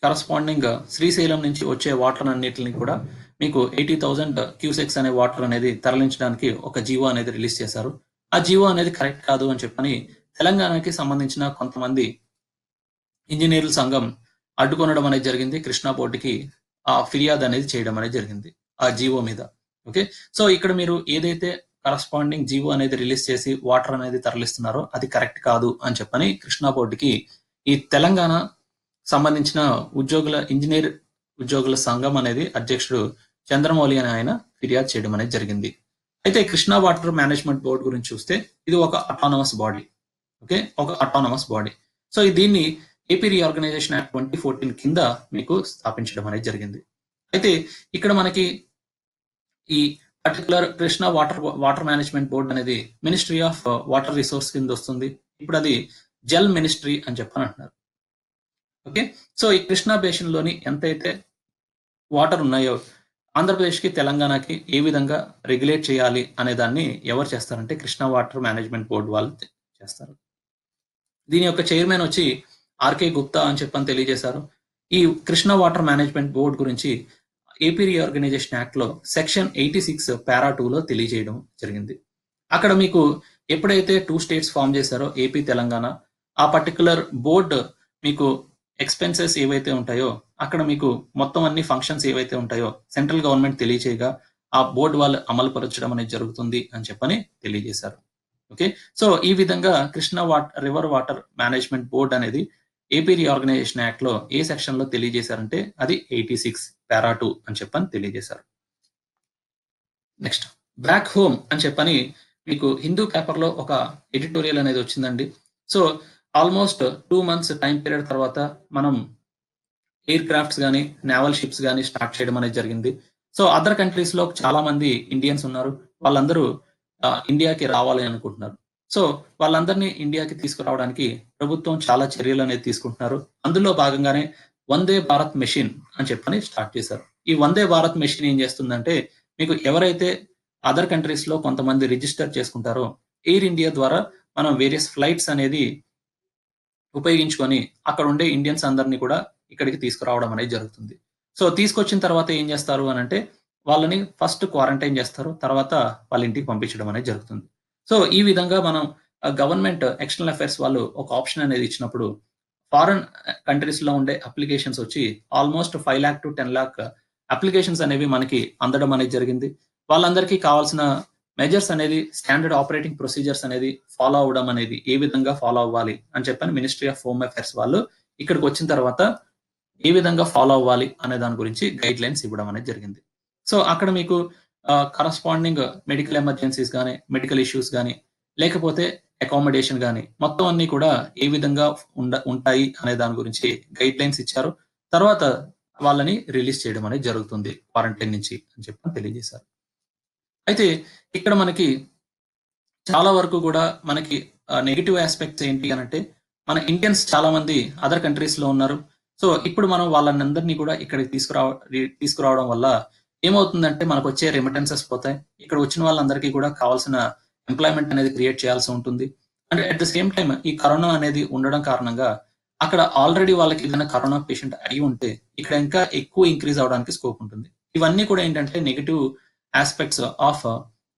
కరస్పాండింగ్ శ్రీశైలం నుంచి వచ్చే వాటర్ అన్నిటిని కూడా మీకు 80,000 క్యూసెక్స్ అనే వాటర్ అనేది తరలించడానికి ఒక జీవో అనేది రిలీజ్ చేశారు. ఆ జీవో అనేది కరెక్ట్ కాదు అని తెలంగాణకి సంబంధించిన కొంతమంది ఇంజనీర్ల సంఘం అడ్డుకొనడం అనేది జరిగింది. కృష్ణా బోర్డుకి ఆ ఫిర్యాదు అనేది చేయడం అనేది జరిగింది ఆ జీవో మీద. ఓకే, సో ఇక్కడ మీరు ఏదైతే కరస్పాండింగ్ జీవో అనేది రిలీజ్ చేసి వాటర్ అనేది తరలిస్తున్నారో అది కరెక్ట్ కాదు అని కృష్ణా బోర్డుకి ఈ తెలంగాణ సంబంధించిన ఇంజనీర్ ఉద్యోగుల సంఘం అనేది అధ్యక్షుడు చంద్రమౌళి అని ఆయన ఫిర్యాదు చేయడం అనేది జరిగింది. అయితే కృష్ణా వాటర్ మేనేజ్మెంట్ బోర్డు గురించి చూస్తే ఇది ఒక అటానమస్ బాడీ. ఓకే, ఒక అటానమస్ బాడీ. సో దీన్ని ఏపీ రీఆర్గనైజేషన్ యాక్ట్ 2014 కింద మీకు స్థాపించడం అనేది జరిగింది. అయితే ఇక్కడ మనకి ఈ particular Krishna water management board అనేది మినిస్ట్రీ ఆఫ్ వాటర్ రిసోర్స్ కింద వస్తుంది. ఇప్పుడు అది జల్ మినిస్ట్రీ అని అంటున్నారు. ఓకే, సో ఈ కృష్ణా బేసిన్ లోని ఎంతైతే వాటర్ ఉన్నాయో ఆంధ్రప్రదేశ్కి తెలంగాణకి ఏ విధంగా రెగ్యులేట్ చేయాలి అనే దాన్ని ఎవరు చేస్తారంటే కృష్ణా వాటర్ మేనేజ్మెంట్ బోర్డు వాళ్ళు చేస్తారు. దీని యొక్క చైర్మన్ వచ్చి ఆర్కే గుప్తా అని తెలియజేశారు. ఈ కృష్ణా వాటర్ మేనేజ్మెంట్ బోర్డు గురించి ఏపీ రీఆర్గనైజేషన్ యాక్ట్ లో సెక్షన్ 86 పారా 2లో తెలియజేయడం జరిగింది. అక్కడ మీకు ఎప్పుడైతే 2 స్టేట్స్ ఫామ్ చేశారో ఏపీ తెలంగాణ, ఆ పర్టికులర్ బోర్డు మీకు ఎక్స్పెన్సెస్ ఏవైతే ఉంటాయో అక్కడ మీకు మొత్తం అన్ని ఫంక్షన్స్ ఏవైతే ఉంటాయో సెంట్రల్ గవర్నమెంట్ తెలియచేయగా ఆ బోర్డు వాళ్ళు అమలు పరచడం అనేది జరుగుతుంది అని తెలియజేశారు. ఓకే, సో ఈ విధంగా Krishna river water management board అనేది ఏపీ రీఆర్గనైజేషన్ యాక్ట్ లో ఏ సెక్షన్ లో తెలియజేశారంటే అది 86 పారా 2 అని తెలియజేశారు. నెక్స్ట్ బ్యాక్ హోమ్ అని మీకు హిందూ పేపర్ లో ఒక ఎడిటోరియల్ అనేది వచ్చిందండి. So almost 2 months time period తర్వాత మనం ఎయిర్ క్రాఫ్ట్స్ కానీ నేవల్ షిప్స్ కానీ స్టార్ట్ చేయడం అనేది జరిగింది. సో అదర్ కంట్రీస్ లో చాలా మంది ఇండియన్స్ ఉన్నారు. వాళ్ళందరూ ఇండియాకి రావాలి అనుకుంటున్నారు. సో వాళ్ళందరినీ ఇండియాకి తీసుకురావడానికి ప్రభుత్వం చాలా చర్యలు అనేది తీసుకుంటున్నారు. అందులో భాగంగానే వందే భారత్ మెషిన్ అని స్టార్ట్ చేశారు. ఈ వందే భారత్ మెషిన్ ఏం చేస్తుందంటే మీకు ఎవరైతే అదర్ కంట్రీస్ లో కొంతమంది రిజిస్టర్ చేసుకుంటారో ఎయిర్ ఇండియా ద్వారా మనం వేరియస్ ఫ్లైట్స్ అనేది ఉపయోగించుకొని అక్కడ ఉండే ఇండియన్స్ అందరినీ కూడా ఇక్కడికి తీసుకురావడం అనేది జరుగుతుంది. సో తీసుకొచ్చిన తర్వాత ఏం చేస్తారు అంటే వాళ్ళని ఫస్ట్ క్వారంటైన్ చేస్తారు, తర్వాత వాళ్ళ ఇంటికి పంపించడం అనేది జరుగుతుంది. సో ఈ విధంగా మనం గవర్నమెంట్ ఎక్స్టర్నల్ అఫైర్స్ వాళ్ళు ఒక ఆప్షన్ అనేది ఇచ్చినప్పుడు ఫారెన్ కంట్రీస్ లో ఉండే అప్లికేషన్స్ వచ్చి almost 5 lakh to 10 lakh applications అనేవి మనకి అందడం అనేది జరిగింది. వాళ్ళందరికీ కావాల్సిన మెజర్స్ అనేది స్టాండర్డ్ ఆపరేటింగ్ ప్రొసీజర్స్ అనేది ఫాలో అవడం అనేది ఏ విధంగా ఫాలో అవ్వాలి అని మినిస్ట్రీ ఆఫ్ హోమ్ అఫైర్స్ వాళ్ళు ఇక్కడికి వచ్చిన తర్వాత ఏ విధంగా ఫాలో అవ్వాలి అనే దాని గురించి గైడ్ లైన్స్ ఇవ్వడం అనేది జరిగింది. సో అక్కడ మీకు కరస్పాండింగ్ మెడికల్ ఎమర్జెన్సీస్ కానీ మెడికల్ ఇష్యూస్ కానీ లేకపోతే అకామిడేషన్ కానీ మొత్తం అన్ని కూడా ఏ విధంగా ఉంటాయి అనే దాని గురించి గైడ్ లైన్స్ ఇచ్చారు. తర్వాత వాళ్ళని రిలీజ్ చేయడం అనేది జరుగుతుంది క్వారంటైన్ నుంచి అని తెలియజేశారు. అయితే ఇక్కడ మనకి చాలా వరకు కూడా మనకి నెగిటివ్ ఆస్పెక్ట్స్ ఏంటి అంటే మన ఇండియన్స్ చాలా మంది అదర్ కంట్రీస్ లో ఉన్నారు. సో ఇప్పుడు మనం వాళ్ళందరినీ కూడా ఇక్కడికి తీసుకురావడం వల్ల ఏమవుతుందంటే మనకు వచ్చే రెమిటెన్సెస్ పోతాయి. ఇక్కడ వచ్చిన వాళ్ళందరికీ కూడా కావాల్సిన ఎంప్లాయ్మెంట్ అనేది క్రియేట్ చేయాల్సి ఉంటుంది. And at the same time ఈ కరోనా అనేది ఉండడం కారణంగా అక్కడ ఆల్రెడీ వాళ్ళకి ఏదైనా కరోనా పేషెంట్ అయి ఉంటే ఇక్కడ ఇంకా ఎక్కువ ఇంక్రీజ్ అవడానికి స్కోప్ ఉంటుంది. ఇవన్నీ కూడా ఏంటంటే negative aspects of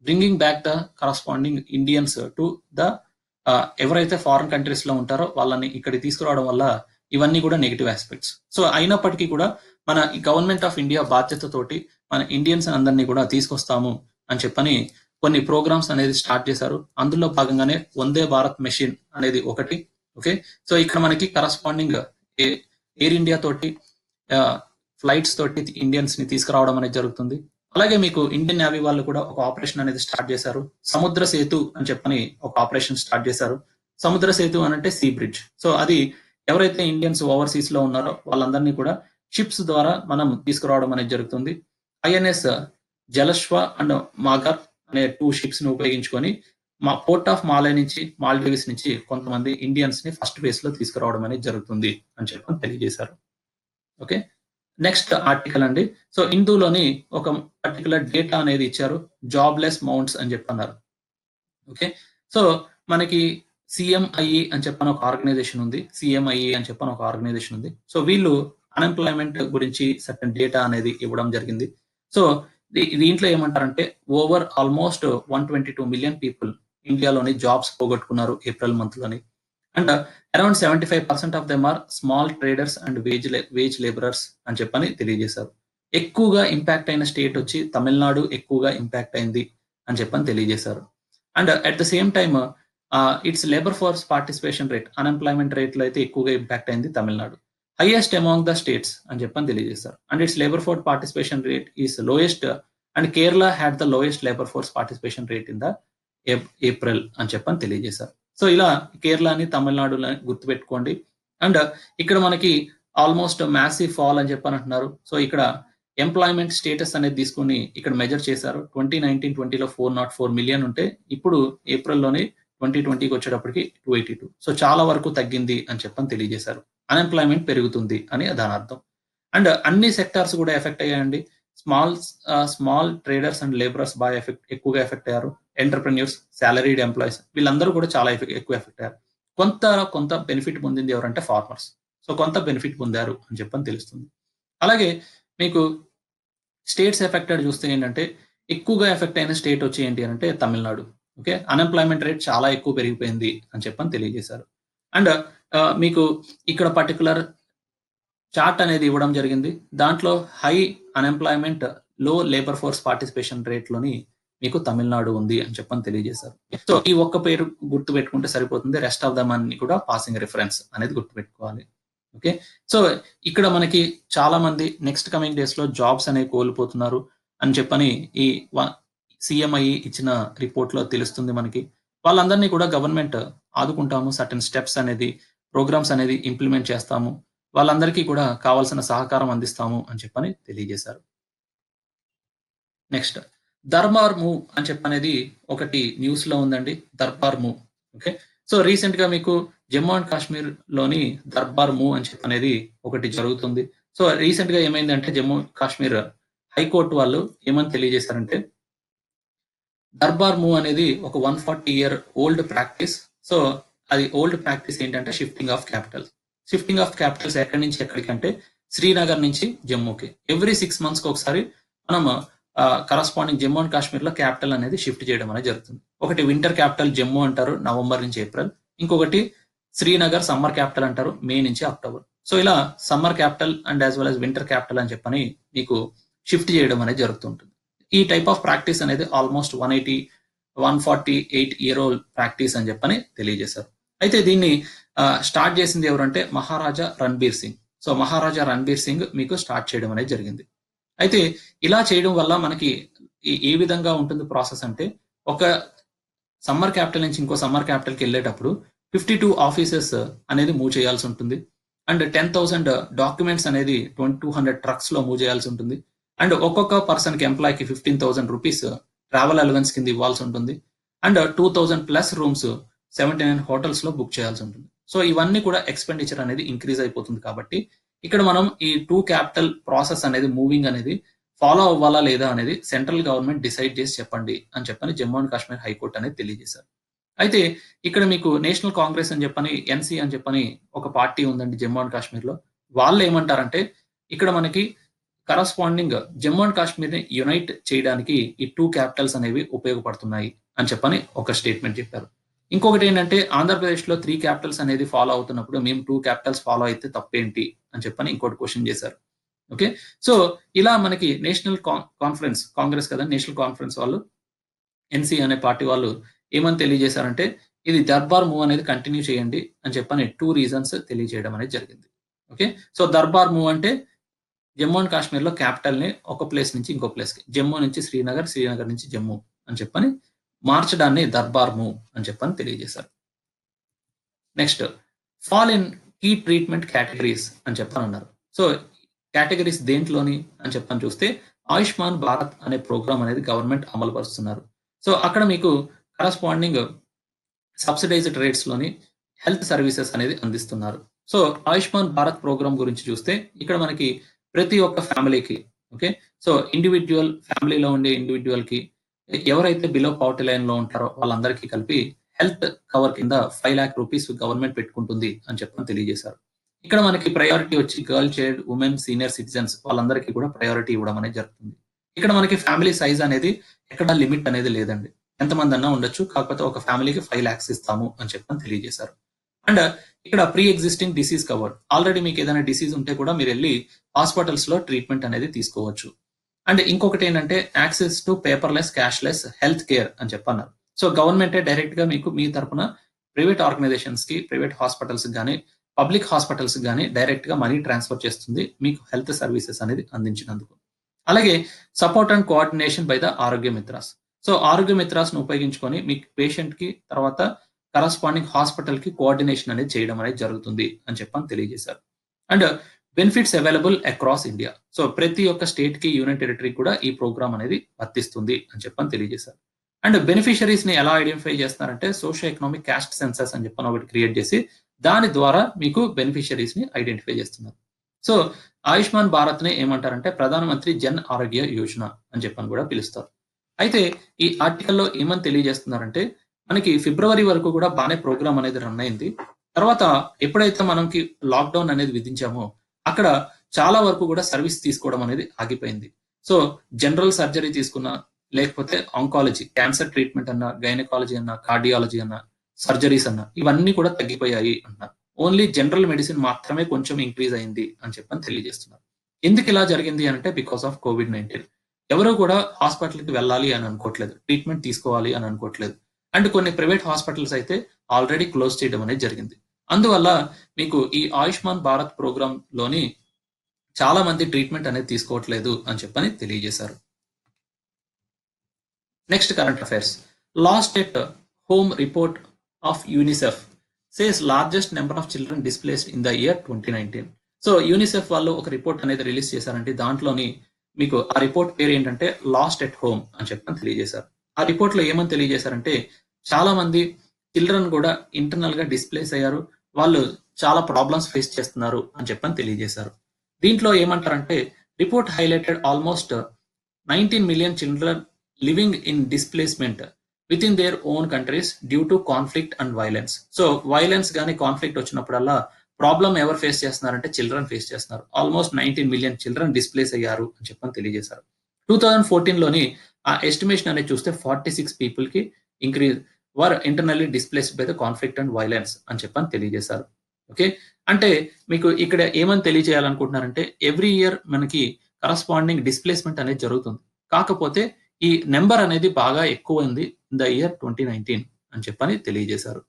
bringing back the corresponding Indians to the ఎవరైతే ఫారిన్ కంట్రీస్ లో ఉంటారో వాళ్ళని ఇక్కడికి తీసుకురావడం వల్ల ఇవన్నీ కూడా నెగటివ్ ఆస్పెక్ట్స్. సో అయినప్పటికీ కూడా మన గవర్నమెంట్ ఆఫ్ ఇండియా బాధ్యతతోటి మన ఇండియన్స్ అందరినీ కూడా తీసుకొస్తాము అని చెప్పని కొన్ని ప్రోగ్రామ్స్ అనేది స్టార్ట్ చేశారు. అందులో భాగంగానే వందే భారత్ మెషిన్ అనేది ఒకటి. ఓకే, సో ఇక్కడ మనకి కరస్పాండింగ్ ఎయిర్ ఇండియా తోటి ఫ్లైట్స్ తోటి ఇండియన్స్ ని తీసుకురావడం అనేది జరుగుతుంది. అలాగే మీకు ఇండియన్ నేవీ వాళ్ళు కూడా ఒక ఆపరేషన్ అనేది స్టార్ట్ చేశారు. సముద్ర సేతు అని చెప్పని ఒక ఆపరేషన్ స్టార్ట్ చేశారు. సముద్ర సేతు అని అంటే సీ బ్రిడ్జ్. సో అది ఎవరైతే ఇండియన్స్ ఓవర్సీస్ లో ఉన్నారో వాళ్ళందరినీ కూడా షిప్స్ ద్వారా మనం తీసుకురావడం అనేది జరుగుతుంది. ఐఎన్ఎస్ జలశ్వ అండ్ మాగర్ అనే 2 షిప్స్ ని ఉపయోగించుకొని మా పోర్ట్ ఆఫ్ మాలే నుంచి మాల్డీవ్స్ నుంచి కొంతమంది ఇండియన్స్ ని ఫస్ట్ ఫేజ్ లో తీసుకురావడం అనేది జరుగుతుంది అని చెప్పని తెలియజేశారు. ఓకే, నెక్స్ట్ ఆర్టికల్ అండి. సో ఇందులోని ఒక పర్టికులర్ డేటా అనేది ఇచ్చారు, జాబ్లెస్ మౌంట్స్ అని చెప్పన్నారు. ఓకే, సో మనకి సిఎంఐఈ అని చెప్పని ఒక ఆర్గనైజేషన్ ఉంది. సిఎంఐఈ అని చెప్పని ఒక ఆర్గనైజేషన్ ఉంది. సో వీళ్ళు అన్ఎంప్లాయ్మెంట్ గురించి సర్టన్ డేటా అనేది ఇవ్వడం జరిగింది. సో దీంట్లో ఏమంటారంటే ఓవర్ ఆల్మోస్ట్ 122 మిలియన్ పీపుల్ ఇండియాలోని జాబ్స్ పోగొట్టుకున్నారు ఏప్రిల్ మంత్ లోని. And around 75% of them are small traders and wage labourers అని చెప్పని తెలియజేశారు. ఎక్కువగా ఇంపాక్ట్ అయిన స్టేట్ వచ్చి తమిళనాడు ఎక్కువగా ఇంపాక్ట్ అయింది అని చెప్పని తెలియజేశారు. And at the same time it's labour force participation rate, unemployment rate లో అయితే ఎక్కువగా ఇంపాక్ట్ అయింది Tamil Nadu. Highest among the states అని చెప్పని తెలియజేశారు. And it's labour force participation rate is lowest and Kerala had the lowest labour force participation rate in the April అని చెప్పని తెలియజేశారు. సో ఇలా కేరళని తమిళనాడుని గుర్తుపెట్టుకోండి. అండ్ ఇక్కడ మనకి ఆల్మోస్ట్ మ్యాసివ్ ఫాల్ అని చెప్పని అంటున్నారు. సో ఇక్కడ ఎంప్లాయ్మెంట్ స్టేటస్ అనేది తీసుకుని ఇక్కడ మెజర్ చేశారు. 2019-20లో 404 మిలియన్ ఉంటే ఇప్పుడు ఏప్రిల్లోని 2020కి వచ్చేటప్పటికి 282. సో చాలా వరకు తగ్గింది అని చెప్పని తెలియజేశారు. అన్ఎంప్లాయ్మెంట్ పెరుగుతుంది అని దాని అర్థం. అండ్ అన్ని సెక్టార్స్ కూడా ఎఫెక్ట్ అయ్యాయండి. స్మాల్ ట్రేడర్స్ అండ్ లేబరర్స్ బాగా ఎక్కువగా ఎఫెక్ట్ అయ్యారు. ఎంటర్ప్రెన్యూర్స్, సాలరీడ్ ఎంప్లాయీస్ వీళ్ళందరూ కూడా చాలా ఎక్కువ ఎఫెక్ట్ అయ్యారు. కొంత బెనిఫిట్ పొందింది ఎవరంటే ఫార్మర్స్. సో కొంత బెనిఫిట్ పొందారు అని చెప్పని తెలుస్తుంది. అలాగే మీకు స్టేట్స్ ఎఫెక్టెడ్ చూస్తే ఏంటంటే ఎక్కువగా ఎఫెక్ట్ అయిన స్టేట్ వచ్చి ఏంటి అంటే తమిళనాడు. ఓకే, అన్ఎంప్లాయ్మెంట్ రేట్ చాలా ఎక్కువ పెరిగిపోయింది అని చెప్పని తెలియజేశారు. అండ్ మీకు ఇక్కడ పర్టికులర్ చార్ట్ అనేది ఇవ్వడం జరిగింది. దాంట్లో హై అన్ఎంప్లాయ్మెంట్, లో లేబర్ ఫోర్స్ పార్టిసిపేషన్ రేట్ లోని మీకు తమిళనాడు ఉంది అని చెప్పని తెలియజేశారు. సో ఈ ఒక్క పేరు గుర్తు పెట్టుకుంటే సరిపోతుంది. రెస్ట్ ఆఫ్ దమ్ అన్ని కూడా పాసింగ్ రిఫరెన్స్ అనేది గుర్తుపెట్టుకోవాలి. ఓకే, సో ఇక్కడ మనకి చాలా మంది నెక్స్ట్ కమింగ్ డేస్ లో జాబ్స్ అనేవి కోల్పోతున్నారు అని చెప్పని ఈ సిఎంఐ ఇచ్చిన రిపోర్ట్ లో తెలుస్తుంది మనకి. వాళ్ళందరినీ కూడా గవర్నమెంట్ ఆదుకుంటాము, సర్టన్ స్టెప్స్ అనేది ప్రోగ్రామ్స్ అనేది ఇంప్లిమెంట్ చేస్తాము, వాళ్ళందరికీ కూడా కావాల్సిన సహకారం అందిస్తాము అని చెప్పని తెలియజేశారు. నెక్స్ట్ దర్బార్ మూవ్ అని చెప్పనేది ఒకటి న్యూస్ లో ఉందండి. Darbar move. Okay, so recent గా మీకు జమ్మూ అండ్ కాశ్మీర్ లోని దర్బార్ మూవ్ అని చెప్పనేది ఒకటి జరుగుతుంది. సో రీసెంట్ గా ఏమైందంటే జమ్మూ కాశ్మీర్ హైకోర్టు వాళ్ళు ఏమని తెలియజేశారంటే దర్బార్ మూవ్ అనేది ఒక 140 ఇయర్ ఓల్డ్ ప్రాక్టీస్. సో అది ఓల్డ్ ప్రాక్టీస్ ఏంటంటే షిఫ్టింగ్ ఆఫ్ క్యాపిటల్స్ ఎక్కడి నుంచి ఎక్కడికంటే శ్రీనగర్ నుంచి జమ్మూకి ఎవ్రీ 6 months ఒకసారి మనం కరస్పాండింగ్ జమ్మూ అండ్ కాశ్మీర్ లో క్యాపిటల్ అనేది షిఫ్ట్ చేయడం అనేది జరుగుతుంది. ఒకటి వింటర్ క్యాపిటల్ జమ్మూ అంటారు, నవంబర్ నుంచి ఏప్రిల్. ఇంకొకటి శ్రీనగర్ సమ్మర్ క్యాపిటల్ అంటారు, మే నుంచి అక్టోబర్. సో ఇలా summer capital and as well as winter capital అని చెప్పని మీకు షిఫ్ట్ చేయడం అనేది జరుగుతుంటుంది. ఈ టైప్ ఆఫ్ ప్రాక్టీస్ అనేది ఆల్మోస్ట్ 148 ఇయర్ ఓల్డ్ ప్రాక్టీస్ అని చెప్పని తెలియజేశారు. అయితే దీన్ని స్టార్ట్ చేసింది ఎవరంటే మహారాజా రణబీర్ సింగ్. సో మహారాజా రణబీర్ సింగ్ మీకు స్టార్ట్ చేయడం అనేది జరిగింది. అయితే ఇలా చేయడం వల్ల మనకి ఏ విధంగా ఉంటుంది ప్రాసెస్ అంటే ఒక సమ్మర్ క్యాపిటల్ నుంచి ఇంకో సమ్మర్ క్యాపిటల్కి వెళ్ళేటప్పుడు 52 ఆఫీసెస్ అనేది మూవ్ చేయాల్సి ఉంటుంది. అండ్ 10,000 డాక్యుమెంట్స్ అనేది 200 ట్రక్స్ లో మూవ్ చేయాల్సి ఉంటుంది. అండ్ ఒక్కొక్క పర్సన్ కి ఎంప్లాయ్కి 15,000 రూపీస్ ట్రావెల్ అలవెన్స్ కింద ఇవ్వాల్సి ఉంటుంది. అండ్ 2,000+ రూమ్స్ 79 హోటల్స్ లో బుక్ చేయాల్సి ఉంటుంది. సో ఇవన్నీ కూడా ఎక్స్పెండిచర్ అనేది ఇంక్రీజ్ అయిపోతుంది. కాబట్టి ఇక్కడ మనం ఈ 2 క్యాపిటల్ ప్రాసెస్ అనేది మూవింగ్ అనేది ఫాలో అవ్వాలా లేదా అనేది సెంట్రల్ గవర్నమెంట్ డిసైడ్ చేసి చెప్పండి అని చెప్పని జమ్మూ అండ్ కాశ్మీర్ హైకోర్టు అనేది తెలియజేశారు. అయితే ఇక్కడ మీకు నేషనల్ కాంగ్రెస్ అని చెప్పని ఎన్సీ అని చెప్పని ఒక పార్టీ ఉందండి జమ్మూ అండ్ కాశ్మీర్ లో. వాళ్ళు ఏమంటారంటే ఇక్కడ మనకి కరస్పాండింగ్ జమ్మూ అండ్ కాశ్మీర్ ని యునైట్ చేయడానికి ఈ 2 క్యాపిటల్స్ అనేవి ఉపయోగపడుతున్నాయి అని చెప్పని ఒక స్టేట్మెంట్ చెప్పారు. ఇంకొకటి ఏంటంటే ఆంధ్రప్రదేశ్ లో 3 క్యాపిటల్స్ అనేది ఫాలో అవుతున్నప్పుడు మేము 2 క్యాపిటల్స్ ఫాలో అయితే తప్పేంటి అని చెప్పని ఇంకోటి క్వశ్చన్ చేశారు. ఓకే, సో ఇలా మనకి నేషనల్ కాన్ఫరెన్స్, కాంగ్రెస్ కదా నేషనల్ కాన్ఫరెన్స్ వాళ్ళు, ఎన్సీ అనే పార్టీ వాళ్ళు ఏమని తెలియజేశారంటే ఇది దర్బార్ మూవ్ అనేది కంటిన్యూ చేయండి అని చెప్పని 2 రీజన్స్ తెలియజేయడం అనేది జరిగింది. ఓకే, సో దర్బార్ మూవ్ అంటే జమ్మూ అండ్ కాశ్మీర్ లో క్యాపిటల్ ని ఒక ప్లేస్ నుంచి ఇంకో ప్లేస్ కి, జమ్మూ నుంచి శ్రీనగర్, శ్రీనగర్ నుంచి జమ్మూ అని చెప్పని మార్చడాన్ని దర్బార్ మూవ్ అని చెప్పని తెలియజేశారు. Next, fall in key treatment categories అని చెప్పని అన్నారు. సో కేటగిరీస్ దేంట్లోని అని చెప్పని చూస్తే ఆయుష్మాన్ భారత్ అనే ప్రోగ్రామ్ అనేది గవర్నమెంట్ అమలు పరుస్తున్నారు. సో అక్కడ మీకు కరస్పాండింగ్ సబ్సిడైజ్డ్ రేట్స్ లోని హెల్త్ సర్వీసెస్ అనేది అందిస్తున్నారు. సో ఆయుష్మాన్ భారత్ ప్రోగ్రామ్ గురించి చూస్తే ఇక్కడ మనకి ప్రతి ఒక్క ఫ్యామిలీకి, ఓకే, సో ఇండివిజువల్ ఫ్యామిలీలో ఉండే ఇండివిజువల్ కి ఎవరైతే బిలో పవర్టీ లైన్ లో ఉంటారో వాళ్ళందరికీ కలిపి హెల్త్ కవర్ కింద 5 లాక్ రూపీస్ గవర్నమెంట్ పెట్టుకుంటుంది అని చెప్పని తెలియజేశారు. ఇక్కడ మనకి ప్రయారిటీ వచ్చి girl child, women, senior citizens వాళ్ళందరికీ కూడా ప్రయారిటీ ఇవ్వడం అనేది జరుగుతుంది. ఇక్కడ మనకి ఫ్యామిలీ సైజ్ అనేది ఎక్కడ లిమిట్ అనేది లేదండి, ఎంతమంది అన్నా ఉండొచ్చు, కాకపోతే ఒక ఫ్యామిలీకి 5 lakhs ఇస్తాము అని చెప్పని తెలియజేశారు. అండ్ ఇక్కడ pre existing disease covered, already మీకు ఏదైనా డిసీజ్ ఉంటే కూడా మీరు వెళ్ళి హాస్పిటల్స్ లో ట్రీట్మెంట్ అనేది తీసుకోవచ్చు. అండ్ ఇంకొకటి ఏంటంటే access to paperless, cashless health care అని చెప్పన్నారు. సో గవర్నమెంటే డైరెక్ట్ గా మీకు మీ తరపున ప్రైవేట్ ఆర్గనైజేషన్స్ కి, ప్రైవేట్ హాస్పిటల్స్ కానీ, పబ్లిక్ హాస్పిటల్స్ కానీ డైరెక్ట్ గా మనీ ట్రాన్స్ఫర్ చేస్తుంది మీకు హెల్త్ సర్వీసెస్ అనేది అందించినందుకు. అలాగే support and coordination by the ఆరోగ్య మిత్రాస్. సో ఆరోగ్య మిత్రాస్ ను ఉపయోగించుకొని మీకు పేషెంట్ కి తర్వాత కరస్పాండింగ్ హాస్పిటల్ కి కోఆర్డినేషన్ అనేది చేయడం అనేది జరుగుతుంది అని చెప్పని తెలియజేశారు. And benefits available across India. So ప్రతి ఒక్క స్టేట్ కి, యూనియన్ టెరిటరీ కూడా ఈ ప్రోగ్రామ్ అనేది వర్తిస్తుంది అని చెప్పని తెలియజేశారు. అండ్ బెనిఫిషరీస్ ని ఎలా ఐడెంటిఫై చేస్తున్నారంటే సోషియో ఎకనామిక్ క్యాస్ట్ సెన్సస్ అని చెప్పని ఒకటి క్రియేట్ చేసి దాని ద్వారా మీకు బెనిఫిషరీస్ ని ఐడెంటిఫై చేస్తున్నారు. సో ఆయుష్మాన్ భారత్ ని ఏమంటారంటే ప్రధానమంత్రి జన్ ఆరోగ్య యోజన అని చెప్పని కూడా పిలుస్తారు. అయితే ఈ ఆర్టికల్లో ఏమని తెలియజేస్తున్నారంటే మనకి ఫిబ్రవరి వరకు కూడా బాగానే ప్రోగ్రామ్ అనేది రన్ అయింది. తర్వాత ఎప్పుడైతే మనకి లాక్డౌన్ అనేది విధించామో అక్కడ చాలా వరకు కూడా సర్వీస్ తీసుకోవడం అనేది ఆగిపోయింది. సో జనరల్ సర్జరీ తీసుకున్నా, లేకపోతే ఆంకాలజీ, క్యాన్సర్ ట్రీట్మెంట్ అన్నా, గైనకాలజీ అన్నా, కార్డియాలజీ అన్నా, సర్జరీస్ అన్నా ఇవన్నీ కూడా తగ్గిపోయాయి అంటున్నారు. ఓన్లీ జనరల్ మెడిసిన్ మాత్రమే కొంచెం ఇంక్రీజ్ అయింది అని చెప్పని తెలియజేస్తున్నారు. ఎందుకు ఇలా జరిగింది అంటే బికాస్ ఆఫ్ COVID-19. ఎవరు కూడా హాస్పిటల్కి వెళ్ళాలి అని అనుకోవట్లేదు, ట్రీట్మెంట్ తీసుకోవాలి అని అనుకోవట్లేదు. అండ్ కొన్ని ప్రైవేట్ హాస్పిటల్స్ అయితే ఆల్రెడీ క్లోజ్ చేయడం అనేది జరిగింది. అందువల్ల మీకు ఈ ఆయుష్మాన్ భారత్ ప్రోగ్రామ్ లోని చాలా మంది ట్రీట్మెంట్ అనేది తీసుకోవట్లేదు అని చెప్పని తెలియజేశారు. Next current affairs. Last at home report of UNICEF says largest number of children displaced in the year 2019. So UNICEF వాళ్ళు ఒక రిపోర్ట్ అనేది రిలీజ్ చేశారంటే దాంట్లోని మీకు ఆ రిపోర్ట్ పేరు ఏంటంటే లాస్ట్ ఎట్ హోమ్ అని చెప్పని తెలియజేశారు. ఆ రిపోర్ట్ లో ఏమని తెలియజేశారంటే చాలా మంది చిల్డ్రన్ కూడా ఇంటర్నల్ గా డిస్ప్లేస్ అయ్యారు, వాళ్ళు చాలా ప్రాబ్లమ్స్ ఫేస్ చేస్తున్నారు అని చెప్పని తెలియజేశారు. దీంట్లో ఏమంటారంటే report highlighted almost 19 million children living in displacement within their own countries due to conflict and violence. So violence గానీ కాన్ఫ్లిక్ట్ వచ్చినప్పుడల్లా ప్రాబ్లం ఎవరు ఫేస్ చేస్తున్నారంటే చిల్డ్రన్ ఫేస్ చేస్తున్నారు. ఆల్మోస్ట్ 19 million చిల్డ్రన్ డిస్ప్లేస్ అయ్యారు అని చెప్పని తెలియజేశారు. 2014లోని ఆ ఎస్టిమేషన్ అనేది చూస్తే 46 people కి increase were internally displaced by the conflict and violence అని చెప్పని తెలియజేశారు. ఓకే, అంటే మీకు ఇక్కడ ఏమని తెలియజేయాలనుకుంటున్నారంటే ఎవ్రీ ఇయర్ మనకి కరస్పాండింగ్ డిస్ప్లేస్మెంట్ అనేది జరుగుతుంది, కాకపోతే ఈ నెంబర్ అనేది బాగా ఎక్కువ ఉంది ఇన్ ద ఇయర్ 2019 అని చెప్పని తెలియజేశారు.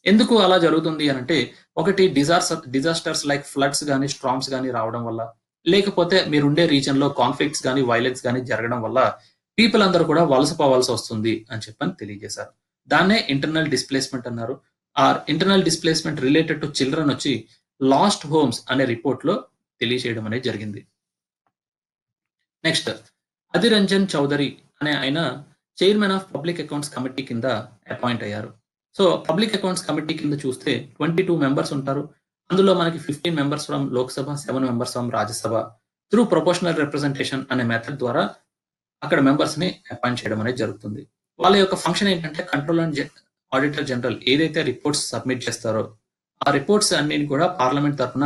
ఎందుకు అలా జరుగుతుంది అని అంటే ఒకటి డిజాస్టర్స్ లైక్ ఫ్లడ్స్ కానీ, స్ట్రామ్స్ కానీ రావడం వల్ల, లేకపోతే మీరుండే రీజన్ లో కాన్ఫ్లిక్ట్స్ కానీ, వైలెన్స్ కానీ జరగడం వల్ల పీపుల్ అందరూ కూడా వలసపోవాల్సి వస్తుంది అని చెప్పని తెలియజేశారు. దాన్నే ఇంటర్నల్ డిస్ప్లేస్మెంట్ అన్నారు. ఆ internal displacement related to children వచ్చి లాస్ట్ హోమ్స్ అనే రిపోర్ట్ లో తెలియజేయడం అనేది జరిగింది. నెక్స్ట్, అధిర్ రంజన్ చౌదరి అనే ఆయన chairman of public accounts committee కింద అపాయింట్ అయ్యారు. సో పబ్లిక్ అకౌంట్స్ కమిటీ కింద చూస్తే 22 members ఉంటారు. అందులో మనకి 15 members from Lok Sabha, 7 members from Rajya Sabha through proportional representation అనే మెథడ్ ద్వారా అక్కడ మెంబర్స్ ని అపాయింట్ చేయడం అనేది జరుగుతుంది. వాళ్ళ యొక్క ఫంక్షన్ ఏంటంటే కంట్రోల్ అండ్ ఆడిటర్ జనరల్ ఏదైతే రిపోర్ట్స్ సబ్మిట్ చేస్తారో ఆ రిపోర్ట్స్ అన్నిని కూడా పార్లమెంట్ తరఫున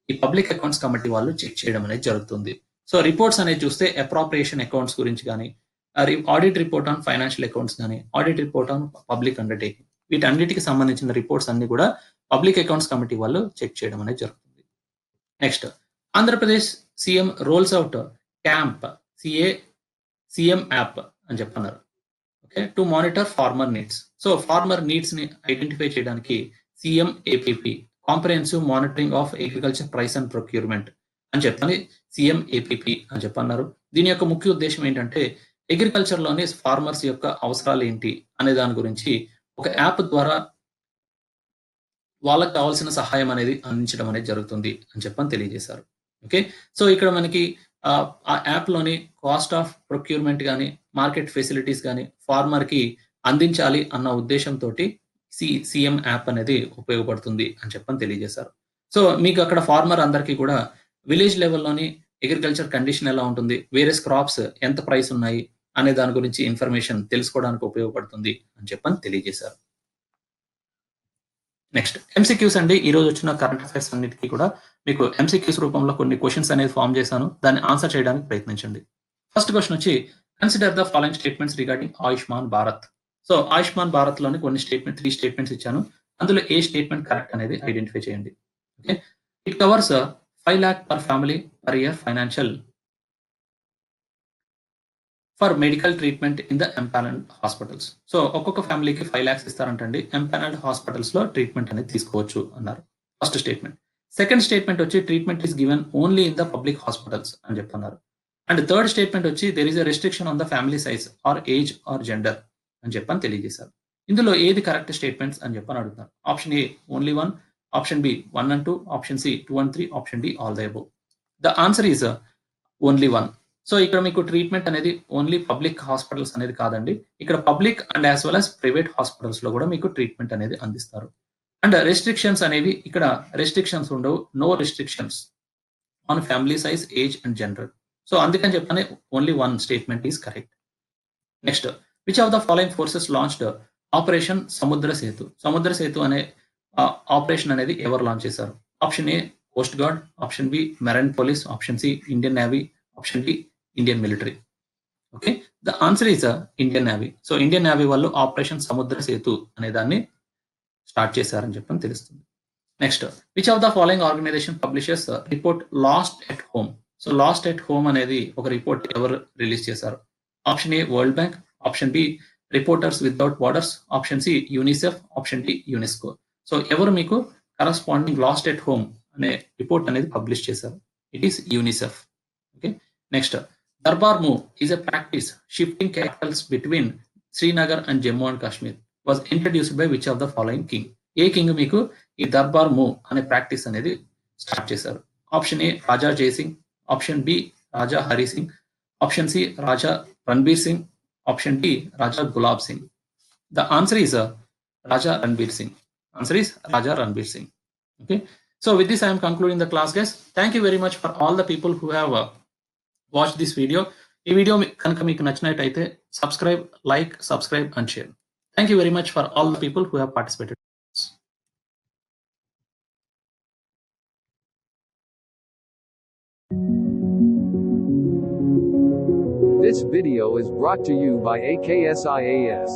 ఈ పబ్లిక్ అకౌంట్స్ కమిటీ వాళ్ళు చెక్ చేయడం అనేది జరుగుతుంది. సో రిపోర్ట్స్ అనేది చూస్తే అప్రాప్రియేషన్ అకౌంట్స్ గురించి కానీ, audit report on financial accounts కానీ, audit report on public undertaking, వీటన్నిటికి సంబంధించిన రిపోర్ట్స్ అన్ని కూడా పబ్లిక్ అకౌంట్స్ కమిటీ వాళ్ళు చెక్ చేయడం అనేది జరుగుతుంది. Next, Andhra Pradesh CM roles out camp CM app అని చెప్పన్నారు. Okay, to monitor farmer needs. So farmer needs ని ఐడెంటిఫై చేయడానికి CM APP, comprehensive monitoring of agriculture price and procurement అని చెప్పని సీఎం ఏపీపీ అని చెప్పన్నారు. దీని యొక్క ముఖ్య ఉద్దేశం ఏంటంటే అగ్రికల్చర్ లోని ఫార్మర్స్ యొక్క అవసరాలు ఏంటి అనే దాని గురించి ఒక యాప్ ద్వారా వాళ్ళకి కావాల్సిన సహాయం అనేది అందించడం అనేది జరుగుతుంది అని చెప్పని తెలియజేశారు. ఓకే, సో ఇక్కడ మనకి ఆ యాప్ లోని కాస్ట్ ఆఫ్ ప్రొక్యూర్మెంట్ కానీ, మార్కెట్ ఫెసిలిటీస్ కానీ ఫార్మర్ కి అందించాలి అన్న ఉద్దేశంతో సీఎం యాప్ అనేది ఉపయోగపడుతుంది అని చెప్పని తెలియజేశారు. సో మీకు అక్కడ ఫార్మర్ అందరికీ కూడా విలేజ్ లెవెల్లోని అగ్రికల్చర్ కండిషన్ ఎలా ఉంటుంది, వేరియస్ క్రాప్స్ ఎంత ప్రైస్ ఉన్నాయి అనే దాని గురించి ఇన్ఫర్మేషన్ తెలుసుకోవడానికి ఉపయోగపడుతుంది అని చెప్పని తెలియజేశారు. నెక్స్ట్ ఎంసీక్యూస్ అండి. ఈ రోజు వచ్చిన కరెంట్ అఫైర్స్ అన్నిటికీ కూడా మీకు ఎంసీక్యూస్ రూపంలో కొన్ని క్వశ్చన్స్ అనేది ఫామ్ చేశాను, దాన్ని ఆన్సర్ చేయడానికి ప్రయత్నించండి. ఫస్ట్ క్వశ్చన్ వచ్చి, consider the following statements regarding Ayushman Bharat. So Ayushman Bharat లోని కొన్ని 3 స్టేట్మెంట్స్ ఇచ్చాను, అందులో ఏ స్టేట్మెంట్ కరెక్ట్ అనేది ఐడెంటిఫై చేయండి. Okay, it covers 5 lakh per family per year financial for medical treatment in the empaneled hospitals. So ఒక్కొక్క ఫ్యామిలీకి 5 lakhs ఇస్తారంటండి, ఎంపానల్డ్ హాస్పిటల్స్ లో ట్రీట్మెంట్ అనేది తీసుకోవచ్చు అన్నారు. First statement. సెకండ్ స్టేట్మెంట్ వచ్చి, treatment is given only in the public hospitals అని చెప్తున్నారు. And third statement వచ్చి, there is a restriction on the family size are age or gender అని చెప్పని తెలియజేశారు. ఇందులో ఏది కరెక్ట్ స్టేట్మెంట్స్ అని చెప్పని అడుగుతున్నారు. Option A only 1, option B 1 and 2, option C 2 and 3, option D all the above. The answer is only 1. So ఇక్కడ మీకు ట్రీట్మెంట్ అనేది ఓన్లీ పబ్లిక్ హాస్పిటల్స్ అనేది కాదండి, ఇక్కడ public and as well as private hospitals లో కూడా మీకు ట్రీట్మెంట్ అనేది అందిస్తారు. అండ్ రెస్ట్రిక్షన్స్ అనేవి ఇక్కడ రెస్ట్రిక్షన్స్ ఉండవు, no restrictions on family size, age and gender. So అందుకని చెప్పని only 1 statement is correct. Next, which of the following forces launched operation Samudra Setu. సముద్ర సేతు అనే ఆపరేషన్ అనేది ఎవరు లాంచ్ చేశారు? Option A coast guard, option B marine police, option C Indian navy, option D Indian military. Okay, the answer is Indian navy. So Indian navy వాళ్ళు operation Samudra Setu అనే దాన్ని start చేశారని చెప్పని తెలుస్తుంది. Next, which of the following organization publishes report lost at home. So lost at home అనేది ఒక report ఎవరు release చేశారు? Option A world bank, option B reporters without borders, option C UNICEF, option D UNESCO. So ఎవరు మీకు corresponding lost at home అనే report అనేది publish చేశారు? It is UNICEF. Okay, next, Darbar move is a practice shifting capitals between Srinagar and Jammu and Kashmir was introduced by which of the following king. ఏ king మీకు ఈ Darbar move అనే practice అనేది start చేశారు? Option A Raja Jai Singh, option B Raja Hari Singh, option C Raja Ranbir Singh, option D Raja gulab Singh. The answer is Raja Ranbir Singh. Answer is Raja Ranbir Singh. Okay, so with this I am concluding the class, guys. Thank you very much for all the people who have watched this video. Ee video kanaka meeku nachinataithe subscribe, like, subscribe and share. Thank you very much for all the people who have participated. This video is brought to you by AKSIAS.